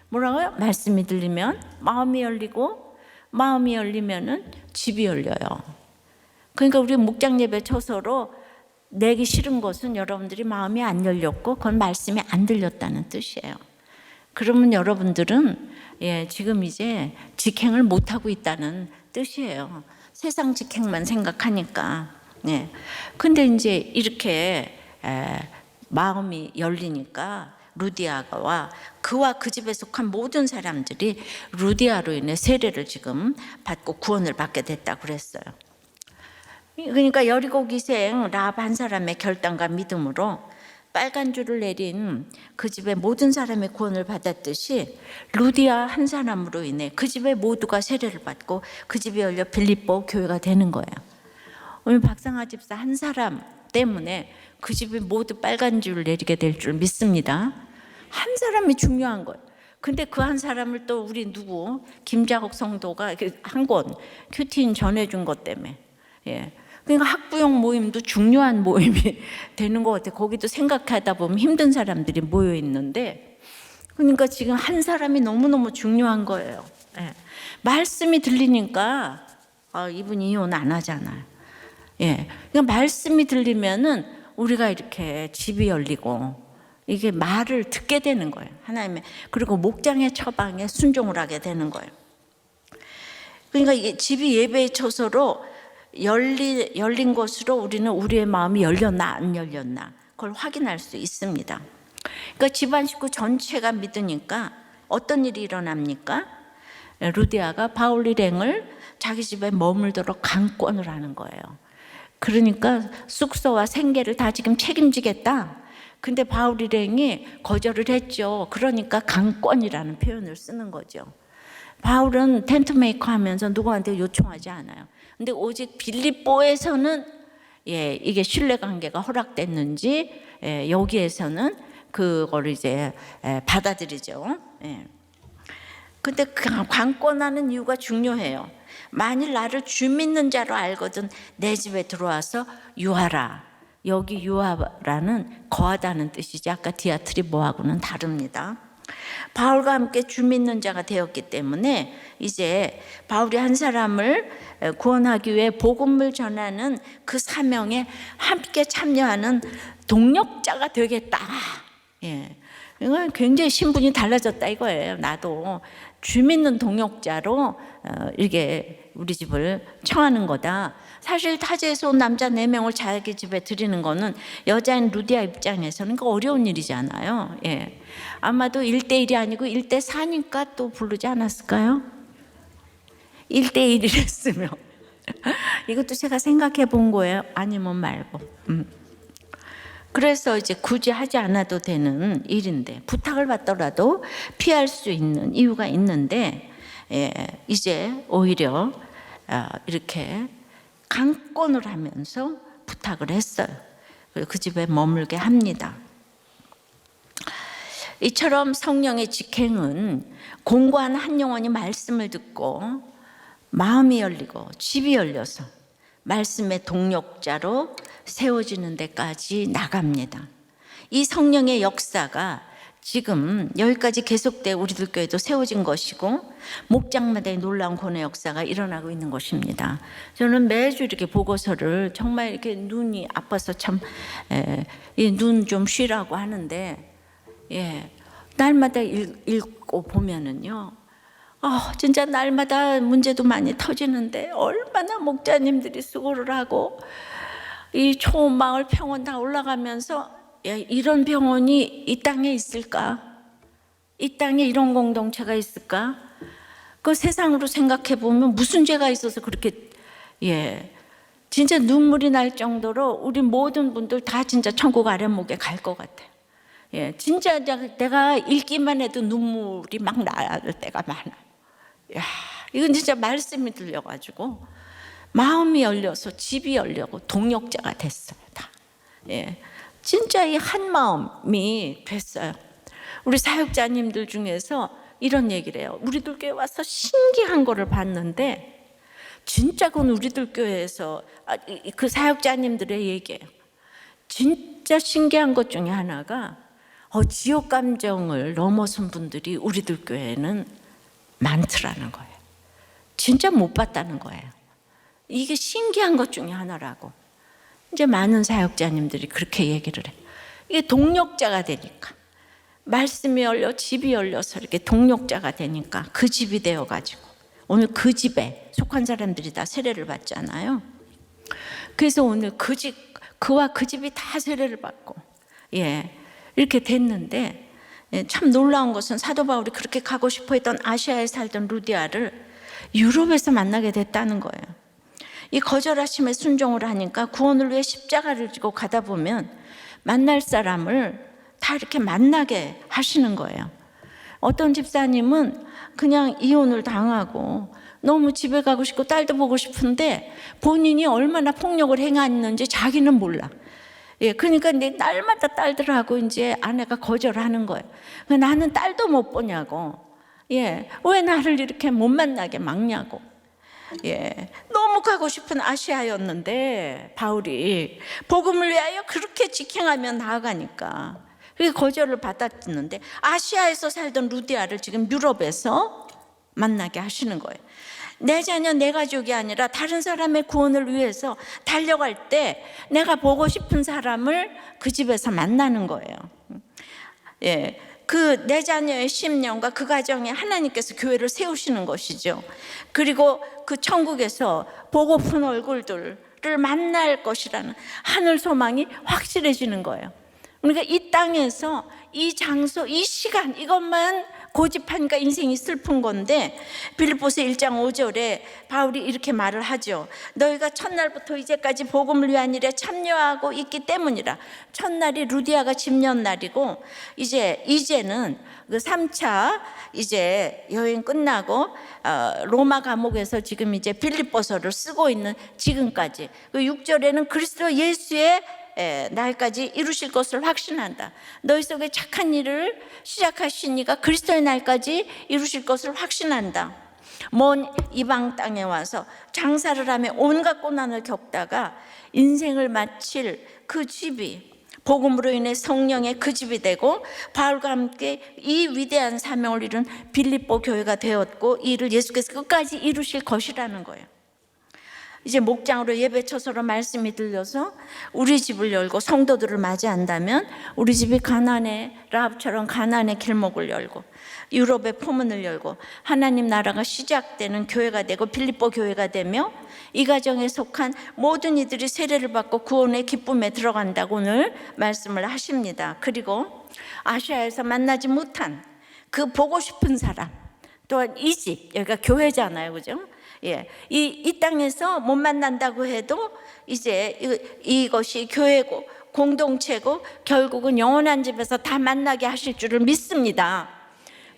A: 뭐라고요? 말씀이 들리면 마음이 열리고, 마음이 열리면은 집이 열려요. 그러니까 우리 목장 예배 초서로 내기 싫은 것은 여러분들이 마음이 안 열렸고 그건 말씀이 안 들렸다는 뜻이에요. 그러면 여러분들은 지금 이제 직행을 못하고 있다는 뜻이에요. 세상 직행만 생각하니까. 근데 이제 이렇게 마음이 열리니까 루디아와 그와 그 집에 속한 모든 사람들이 루디아로 인해 세례를 지금 받고 구원을 받게 됐다고 그랬어요. 그러니까 여리고 기생 라합 한 사람의 결단과 믿음으로 빨간 줄을 내린 그 집의 모든 사람의 구원을 받았듯이 루디아 한 사람으로 인해 그 집의 모두가 세례를 받고 그 집이 열려 빌립보 교회가 되는 거예요. 오늘 박상아 집사 한 사람 때문에 그 집이 모두 빨간 줄을 내리게 될 줄 믿습니다. 한 사람이 중요한 거예요. 근데 그 한 사람을 또 우리 누구 김자국 성도가 한 권 큐티인 전해준 것 때문에 그러니까 학부형 모임도 중요한 모임이 되는 것 같아요. 거기도 생각하다 보면 힘든 사람들이 모여 있는데, 그러니까 지금 한 사람이 너무너무 중요한 거예요. 말씀이 들리니까 이분이 이혼 안 하잖아요. 그러니까 말씀이 들리면은 우리가 이렇게 집이 열리고 이게 말을 듣게 되는 거예요. 하나님의, 그리고 목장의 처방에 순종을 하게 되는 거예요. 그러니까 이게 집이 예배의 처소로 열린 것으로 우리는 우리의 마음이 열렸나 안 열렸나 그걸 확인할 수 있습니다. 그러니까 집안 식구 전체가 믿으니까 어떤 일이 일어납니까? 루디아가 바울 일행을 자기 집에 머물도록 강권을 하는 거예요. 그러니까 숙소와 생계를 다 지금 책임지겠다. 근데 바울 일행이 거절을 했죠. 그러니까 강권이라는 표현을 쓰는 거죠. 바울은 텐트 메이커 하면서 누구한테 요청하지 않아요. 근데 오직 빌립보에서는 이게 신뢰관계가 허락됐는지 여기에서는 그걸 이제 받아들이죠. 근데 강권하는 이유가 중요해요. 만일 나를 주 믿는 자로 알거든 내 집에 들어와서 유하라. 여기 유하라는 거하다는 뜻이지 아까 디아트리보하고는 다릅니다. 바울과 함께 주 믿는 자가 되었기 때문에 이제 바울이 한 사람을 구원하기 위해 복음을 전하는 그 사명에 함께 참여하는 동력자가 되겠다. 이건 굉장히 신분이 달라졌다 이거예요. 나도 주 믿는 동역자로 이게 우리 집을 청하는 거다. 사실 타지에서 온 남자 4명을 자기 집에 들이는 거는 여자인 루디아 입장에서는 어려운 일이잖아요. 아마도 1대1이 아니고 1대4니까 또 부르지 않았을까요? 1대1이랬으면 이것도 제가 생각해 본 거예요. 아니면 말고. 그래서 이제 굳이 하지 않아도 되는 일인데 부탁을 받더라도 피할 수 있는 이유가 있는데 이제 오히려 이렇게 강권을 하면서 부탁을 했어요. 그리고 그 집에 머물게 합니다. 이처럼 성령의 직행은 공고한 한 영혼이 말씀을 듣고 마음이 열리고 집이 열려서 말씀의 동력자로 세워지는 데까지 나갑니다. 이 성령의 역사가 지금 여기까지 계속되어 우리들 교회도 세워진 것이고 목장마다의 놀라운 권의 역사가 일어나고 있는 것입니다. 저는 매주 이렇게 보고서를 정말 이렇게 눈이 아파서 참 눈 좀 쉬라고 하는데 날마다 읽고 보면은요, 진짜 날마다 문제도 많이 터지는데 얼마나 목자님들이 수고를 하고 이 초마을 평원 다 올라가면서 이런 병원이 이 땅에 있을까? 이 땅에 이런 공동체가 있을까? 그 세상으로 생각해 보면 무슨 죄가 있어서 그렇게 진짜 눈물이 날 정도로 우리 모든 분들 다 진짜 천국 아랫목에 갈 것 같아요. 진짜 내가 읽기만 해도 눈물이 막 나야 될 때가 많아요. 이건 진짜 말씀이 들려가지고 마음이 열려서 집이 열려고 동력자가 됐어요. 다. 진짜 이 한 마음이 됐어요. 우리 사역자님들 중에서 이런 얘기를 해요. 우리들 교회 와서 신기한 거를 봤는데 진짜 그건 우리들 교회에서 그 사역자님들의 얘기예요. 진짜 신기한 것 중에 하나가 지옥 감정을 넘어선 분들이 우리들 교회에는 많더라는 거예요. 진짜 못 봤다는 거예요. 이게 신기한 것 중에 하나라고. 이제 많은 사역자님들이 그렇게 얘기를 해요. 이게 동력자가 되니까, 말씀이 열려 집이 열려서 이렇게 동력자가 되니까 그 집이 되어가지고 오늘 그 집에 속한 사람들이 다 세례를 받잖아요. 그래서 오늘 그와 그 집이 다 세례를 받고 이렇게 됐는데, 참 놀라운 것은 사도 바울이 그렇게 가고 싶어 했던 아시아에 살던 루디아를 유럽에서 만나게 됐다는 거예요. 이 거절하심에 순종을 하니까 구원을 위해 십자가를 지고 가다 보면 만날 사람을 다 이렇게 만나게 하시는 거예요. 어떤 집사님은 그냥 이혼을 당하고 너무 집에 가고 싶고 딸도 보고 싶은데 본인이 얼마나 폭력을 행했는지 자기는 몰라. 그러니까 날마다 딸들하고 이제 아내가 거절하는 거예요. 나는 딸도 못 보냐고. 왜 나를 이렇게 못 만나게 막냐고. 너무 가고 싶은 아시아였는데 바울이 복음을 위하여 그렇게 직행하며 나아가니까 그게 거절을 받았는데 아시아에서 살던 루디아를 지금 유럽에서 만나게 하시는 거예요. 내 자녀, 내 가족이 아니라 다른 사람의 구원을 위해서 달려갈 때 내가 보고 싶은 사람을 그 집에서 만나는 거예요. 그 내 자녀의 심령과 그 가정에 하나님께서 교회를 세우시는 것이죠. 그리고 그 천국에서 보고픈 얼굴들을 만날 것이라는 하늘 소망이 확실해지는 거예요. 그러니까 이 땅에서 이 장소, 이 시간 이것만 고집하니까 인생이 슬픈 건데 빌립보서 1장 5절에 바울이 이렇게 말을 하죠. 너희가 첫날부터 이제까지 복음을 위한 일에 참여하고 있기 때문이라. 첫날이 루디아가 집년 날이고 이제는 그 3차 이제 여행 끝나고 로마 감옥에서 지금 이제 빌립보서를 쓰고 있는 지금까지 그 6절에는 그리스도 예수의 날까지 이루실 것을 확신한다. 너희 속에 착한 일을 시작하신 이가 그리스도의 날까지 이루실 것을 확신한다. 먼 이방 땅에 와서 장사를 하며 온갖 고난을 겪다가 인생을 마칠 그 집이 복음으로 인해 성령의 그 집이 되고 바울과 함께 이 위대한 사명을 이룬 빌립보 교회가 되었고 이 일을 예수께서 끝까지 이루실 것이라는 거예요. 이제 목장으로 예배처소로 말씀이 들려서 우리 집을 열고 성도들을 맞이한다면 우리 집이 가나안의 라합처럼 가나안의 길목을 열고 유럽의 포문을 열고 하나님 나라가 시작되는 교회가 되고 빌립보 교회가 되며 이 가정에 속한 모든 이들이 세례를 받고 구원의 기쁨에 들어간다고 오늘 말씀을 하십니다. 그리고 아시아에서 만나지 못한 그 보고 싶은 사람, 또한 이 집, 여기가 교회잖아요, 그죠? 이 땅에서 못 만난다고 해도 이제 이것이 교회고 공동체고 결국은 영원한 집에서 다 만나게 하실 줄을 믿습니다.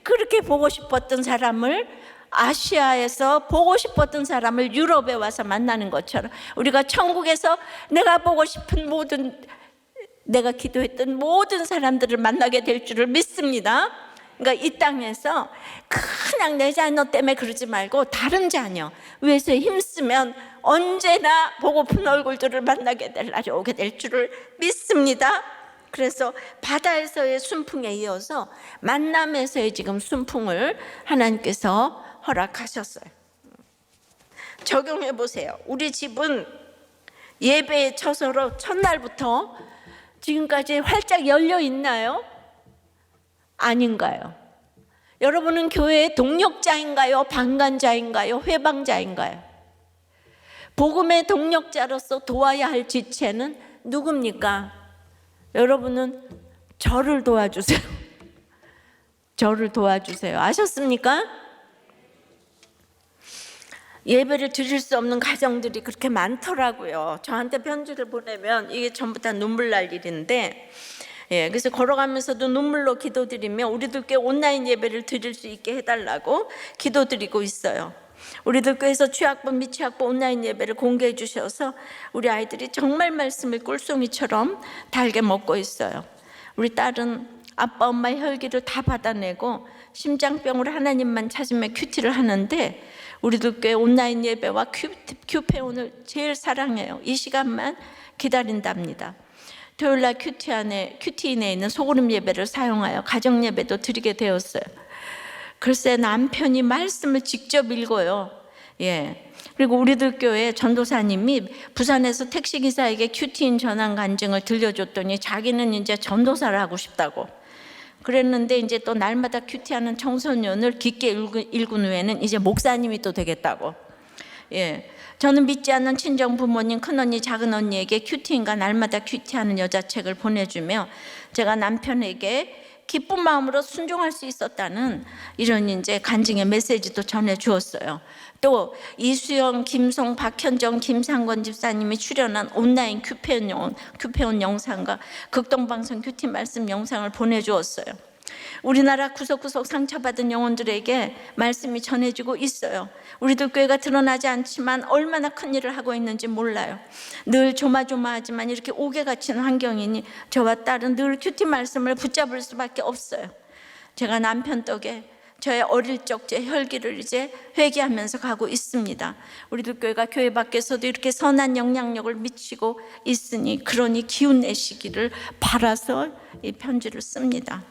A: 그렇게 보고 싶었던 사람을 아시아에서 보고 싶었던 사람을 유럽에 와서 만나는 것처럼 우리가 천국에서 내가 보고 싶은 모든 내가 기도했던 모든 사람들을 만나게 될 줄을 믿습니다. 그러니까 이 땅에서 그냥 내 자녀 때문에 그러지 말고 다른 자녀 위해서 힘쓰면 언제나 보고픈 얼굴들을 만나게 될 날이 오게 될 줄을 믿습니다. 그래서 바다에서의 순풍에 이어서 만남에서의 지금 순풍을 하나님께서 허락하셨어요. 적용해 보세요. 우리 집은 예배의 처소로 첫날부터 지금까지 활짝 열려 있나요? 아닌가요? 여러분은 교회의 동력자인가요? 방관자인가요? 회방자인가요? 복음의 동력자로서 도와야 할 지체는 누굽니까? 여러분은 저를 도와주세요. 저를 도와주세요. 아셨습니까? 예배를 드릴 수 없는 가정들이 그렇게 많더라고요. 저한테 편지를 보내면 이게 전부 다 눈물 날 일인데, 그래서 걸어가면서도 눈물로 기도드리며 우리들 교회 온라인 예배를 드릴 수 있게 해달라고 기도드리고 있어요. 우리들 교회에서 취학부, 미취학부 온라인 예배를 공개해 주셔서 우리 아이들이 정말 말씀을 꿀송이처럼 달게 먹고 있어요. 우리 딸은 아빠 엄마의 혈기를 다 받아내고 심장병으로 하나님만 찾으며 큐티를 하는데 우리들 교회 온라인 예배와 큐페온을 제일 사랑해요. 이 시간만 기다린답니다. 토요일날 큐티인에 있는 소그룹 예배를 사용하여 가정 예배도 드리게 되었어요. 글쎄 남편이 말씀을 직접 읽어요. 그리고 우리들 교회 전도사님이 부산에서 택시기사에게 큐티인 전환 간증을 들려줬더니 자기는 이제 전도사를 하고 싶다고 그랬는데 이제 또 날마다 큐티하는 청소년을 깊게 읽은 후에는 이제 목사님이 또 되겠다고. 저는 믿지 않는 친정 부모님, 큰언니, 작은언니에게 큐티인과 날마다 큐티하는 여자책을 보내주며 제가 남편에게 기쁜 마음으로 순종할 수 있었다는 이런 이제 간증의 메시지도 전해주었어요. 또 이수영, 김송, 박현정, 김상권 집사님이 출연한 온라인 큐페온 영상과 극동방송 큐티 말씀 영상을 보내주었어요. 우리나라 구석구석 상처받은 영혼들에게 말씀이 전해지고 있어요. 우리들 교회가 드러나지 않지만 얼마나 큰 일을 하고 있는지 몰라요. 늘 조마조마하지만 이렇게 옥에 갇힌 환경이니 저와 딸은 늘 큐티 말씀을 붙잡을 수밖에 없어요. 제가 남편 덕에 저의 어릴 적 제 혈기를 이제 회개하면서 가고 있습니다. 우리들 교회가 교회 밖에서도 이렇게 선한 영향력을 미치고 있으니 그러니 기운 내시기를 바라서 이 편지를 씁니다.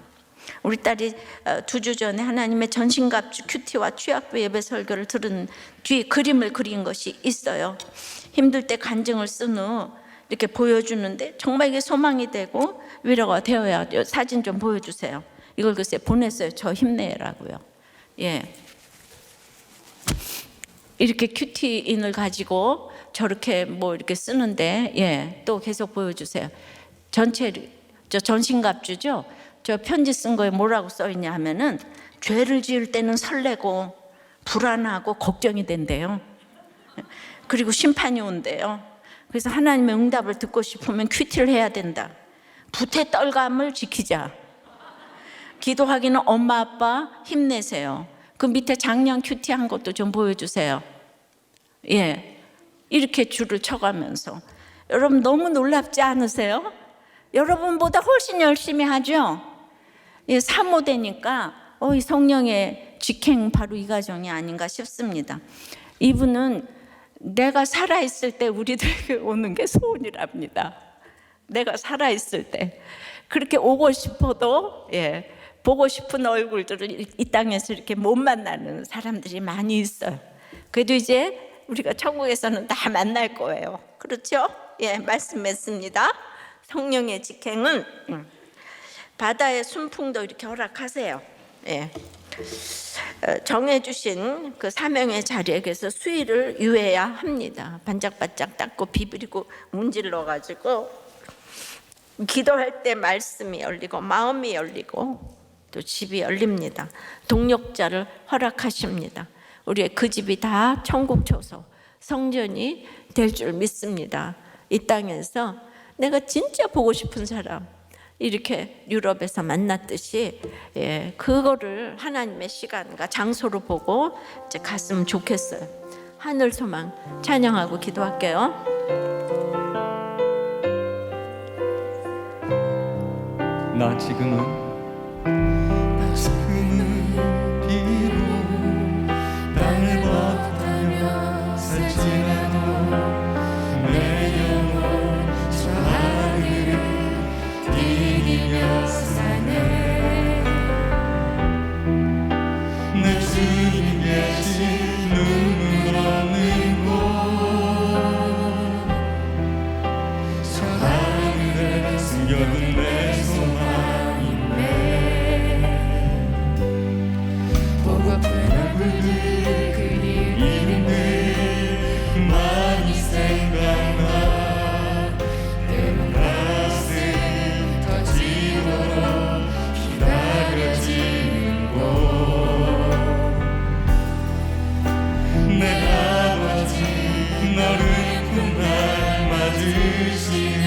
A: 우리 딸이 2주 전에 하나님의 전신갑주 큐티와 취학부 예배 설교를 들은 뒤에 그림을 그린 것이 있어요. 힘들 때 간증을 쓴 후 이렇게 보여주는데 정말 이게 소망이 되고 위로가 되어야 돼요. 사진 좀 보여주세요. 이걸 글쎄 보냈어요. 저 힘내라고요. 이렇게 큐티인을 가지고 저렇게 뭐 이렇게 쓰는데 또 계속 보여주세요. 전체 저 전신갑주죠. 저 편지 쓴 거에 뭐라고 써 있냐 하면은 죄를 지을 때는 설레고 불안하고 걱정이 된대요. 그리고 심판이 온대요. 그래서 하나님의 응답을 듣고 싶으면 큐티를 해야 된다. 부태 떨감을 지키자. 기도하기는 엄마 아빠 힘내세요. 그 밑에 작년 큐티한 것도 좀 보여주세요. 이렇게 줄을 쳐가면서 여러분 너무 놀랍지 않으세요? 여러분보다 훨씬 열심히 하죠? 사모되니까 이 성령의 직행 바로 이 가정이 아닌가 싶습니다. 이분은 내가 살아있을 때 우리들에게 오는 게 소원이랍니다. 내가 살아있을 때 그렇게 오고 싶어도 보고 싶은 얼굴들을 이 땅에서 이렇게 못 만나는 사람들이 많이 있어요. 그래도 이제 우리가 천국에서는 다 만날 거예요. 그렇죠? 말씀했습니다. 성령의 직행은 바다의 순풍도 이렇게 허락하세요. 정해주신 그 사명의 자리에서 수위를 유해야 합니다. 반짝반짝 닦고 비비리고 문질러가지고 기도할 때 말씀이 열리고 마음이 열리고 또 집이 열립니다. 동력자를 허락하십니다. 우리의 그 집이 다 천국 초소 성전이 될 줄 믿습니다. 이 땅에서 내가 진짜 보고 싶은 사람 이렇게 유럽에서 만났듯이 그거를 하나님의 시간과 장소로 보고 이제 갔으면 좋겠어요. 하늘 소망 찬양하고 기도할게요.
B: 나 지금은 비록 땅을 벗어나며 살지라도 내 영혼 저 하늘을 디디며 사네. 내 주님 계신 눈물 없는 곳 저 하늘에 숨겨둔 내 소망이네. 보고픈 얼굴들 그리운 이름들 많이 생각나. 때론 가슴 터지도록 기다려지는 곳 내 아버지 너를 품날 맞으시네.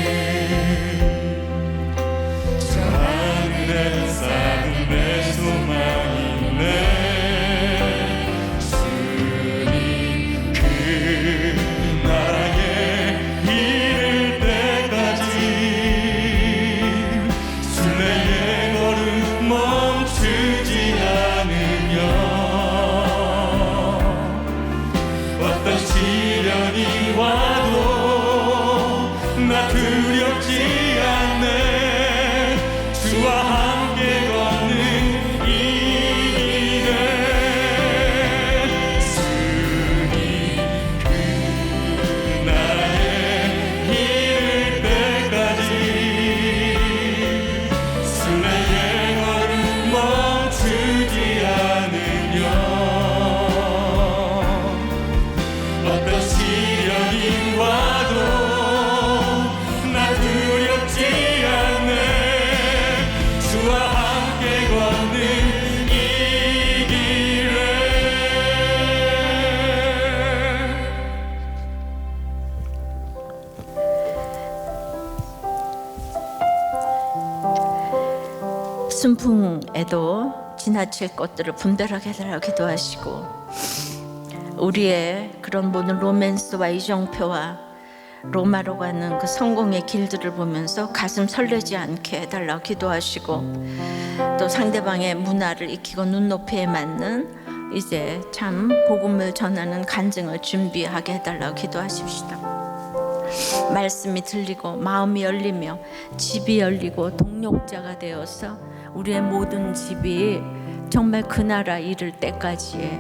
B: 저 하늘에 사는 내 소망이네. 주님 그 나라에 이를 때까지 순례의 걸음 멈추지 않으며 어떤 시련이 와도 나 두렵지 않네. 주와 함께 걷는 이 길에 주님 그 나라에 이를 때까지 순례의 걸음 멈추지 않으며 어떤 시련이 와도 나 두렵지 않네. 주와 함께 걷는 이 길에
A: 순풍에도 지나칠 것들을 분별하게 해달라고 기도하시고, 우리의 그런 모든 로맨스와 이정표와 로마로 가는 그 성공의 길들을 보면서 가슴 설레지 않게 해달라고 기도하시고, 또 상대방의 문화를 익히고 눈높이에 맞는 이제 참 복음을 전하는 간증을 준비하게 해달라고 기도하십시다. 말씀이 들리고 마음이 열리며 집이 열리고 동력자가 되어서 우리의 모든 집이 정말 그 나라 이를 때까지의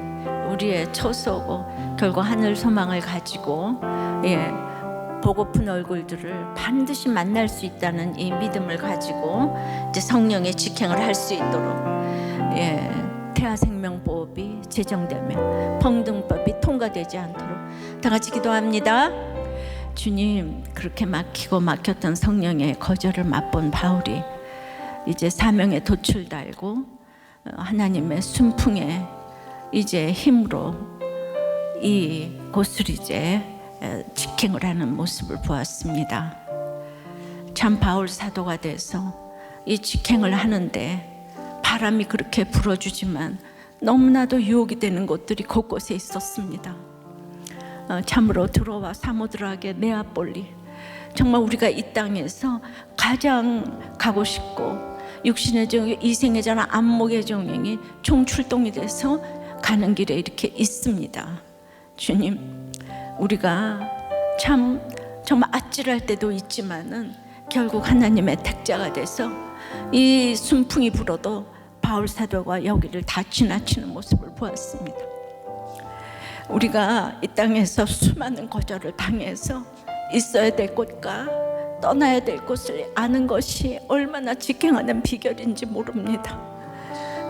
A: 우리의 처소고, 결국 하늘 소망을 가지고 보고픈 얼굴들을 반드시 만날 수 있다는 이 믿음을 가지고 이제 성령의 직행을 할 수 있도록 태아생명보호법이 제정되며 평등법이 통과되지 않도록 다 같이 기도합니다. 주님, 그렇게 막히고 막혔던 성령의 거절을 맛본 바울이 이제 사명에 돛을 달고 하나님의 순풍에 이제 힘으로 이 곳을 이제 직행을 하는 모습을 보았습니다. 참 바울 사도가 돼서 이 직행을 하는데 바람이 그렇게 불어주지만 너무나도 유혹이 되는 곳들이 곳곳에 있었습니다. 참으로 드로와 사모드락의 네아폴리, 정말 우리가 이 땅에서 가장 가고 싶고 육신의 정욕, 이생의 전화, 안목의 정욕이 총출동이 돼서 가는 길에 이렇게 있습니다. 주님, 우리가 참 정말 아찔할 때도 있지만은 결국 하나님의 택자가 돼서 이 순풍이 불어도 바울 사도가 여기를 다 지나치는 모습을 보았습니다. 우리가 이 땅에서 수많은 거절을 당해서 있어야 될 곳과 떠나야 될 곳을 아는 것이 얼마나 직행하는 비결인지 모릅니다.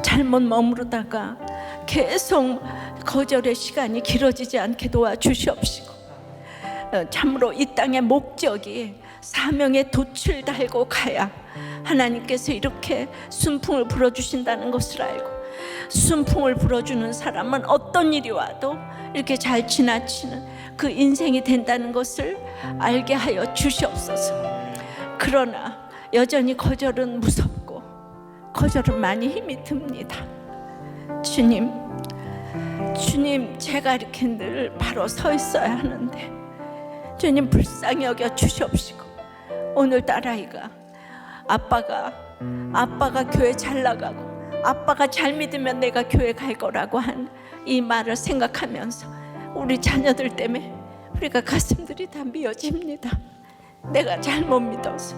A: 잘못 머무르다가 계속 거절의 시간이 길어지지 않게 도와주시옵시고, 참으로 이 땅의 목적이 사명의 돛을 달고 가야 하나님께서 이렇게 순풍을 불어주신다는 것을 알고, 순풍을 불어주는 사람은 어떤 일이 와도 이렇게 잘 지나치는 그 인생이 된다는 것을 알게 하여 주시옵소서. 그러나 여전히 거절은 무섭고 거절은 많이 힘이 듭니다. 주님, 제가 이렇게 늘 바로 서 있어야 하는데 주님 불쌍히 여겨 주시옵시고, 오늘 딸아이가 아빠가 아빠가 교회 잘 나가고 아빠가 잘 믿으면 내가 교회 갈 거라고 한 이 말을 생각하면서 우리 자녀들 때문에 우리가 가슴들이 다 미어집니다. 내가 잘못 믿어서.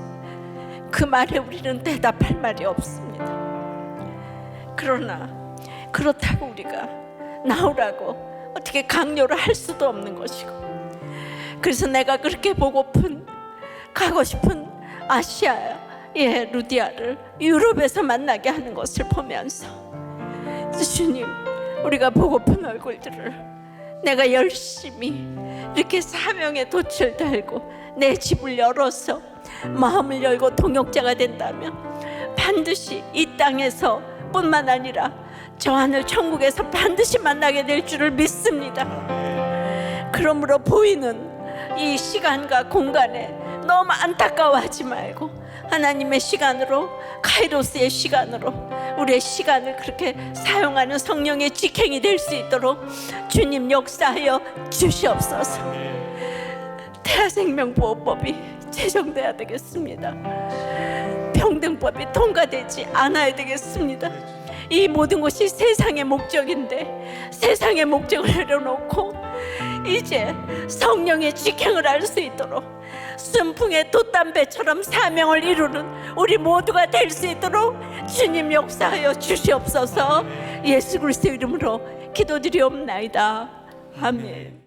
A: 그 말에 우리는 대답할 말이 없습니다. 그러나 그렇다고 우리가 나오라고 어떻게 강요를 할 수도 없는 것이고, 그래서 내가 그렇게 보고픈 가고 싶은 아시아의 루디아를 유럽에서 만나게 하는 것을 보면서 주님, 우리가 보고픈 얼굴들을 내가 열심히 이렇게 사명에 돛을 달고 내 집을 열어서 마음을 열고 동역자가 된다면 반드시 이 땅에서 뿐만 아니라 저 하늘 천국에서 반드시 만나게 될 줄을 믿습니다. 그러므로 보이는 이 시간과 공간에 너무 안타까워하지 말고 하나님의 시간으로, 카이로스의 시간으로 우리의 시간을 그렇게 사용하는 성령의 직행이 될 수 있도록 주님 역사하여 주시옵소서. 태아생명보호법이 제정돼야 되겠습니다. 평등법이 통과되지 않아야 되겠습니다. 이 모든 것이 세상의 목적인데 세상의 목적을 내려놓고 이제 성령의 직행을 할 수 있도록 순풍의 돛담배처럼 사명을 이루는 우리 모두가 될 수 있도록 주님 역사하여 주시옵소서. 예수 그리스도 이름으로 기도드리옵나이다. 아멘.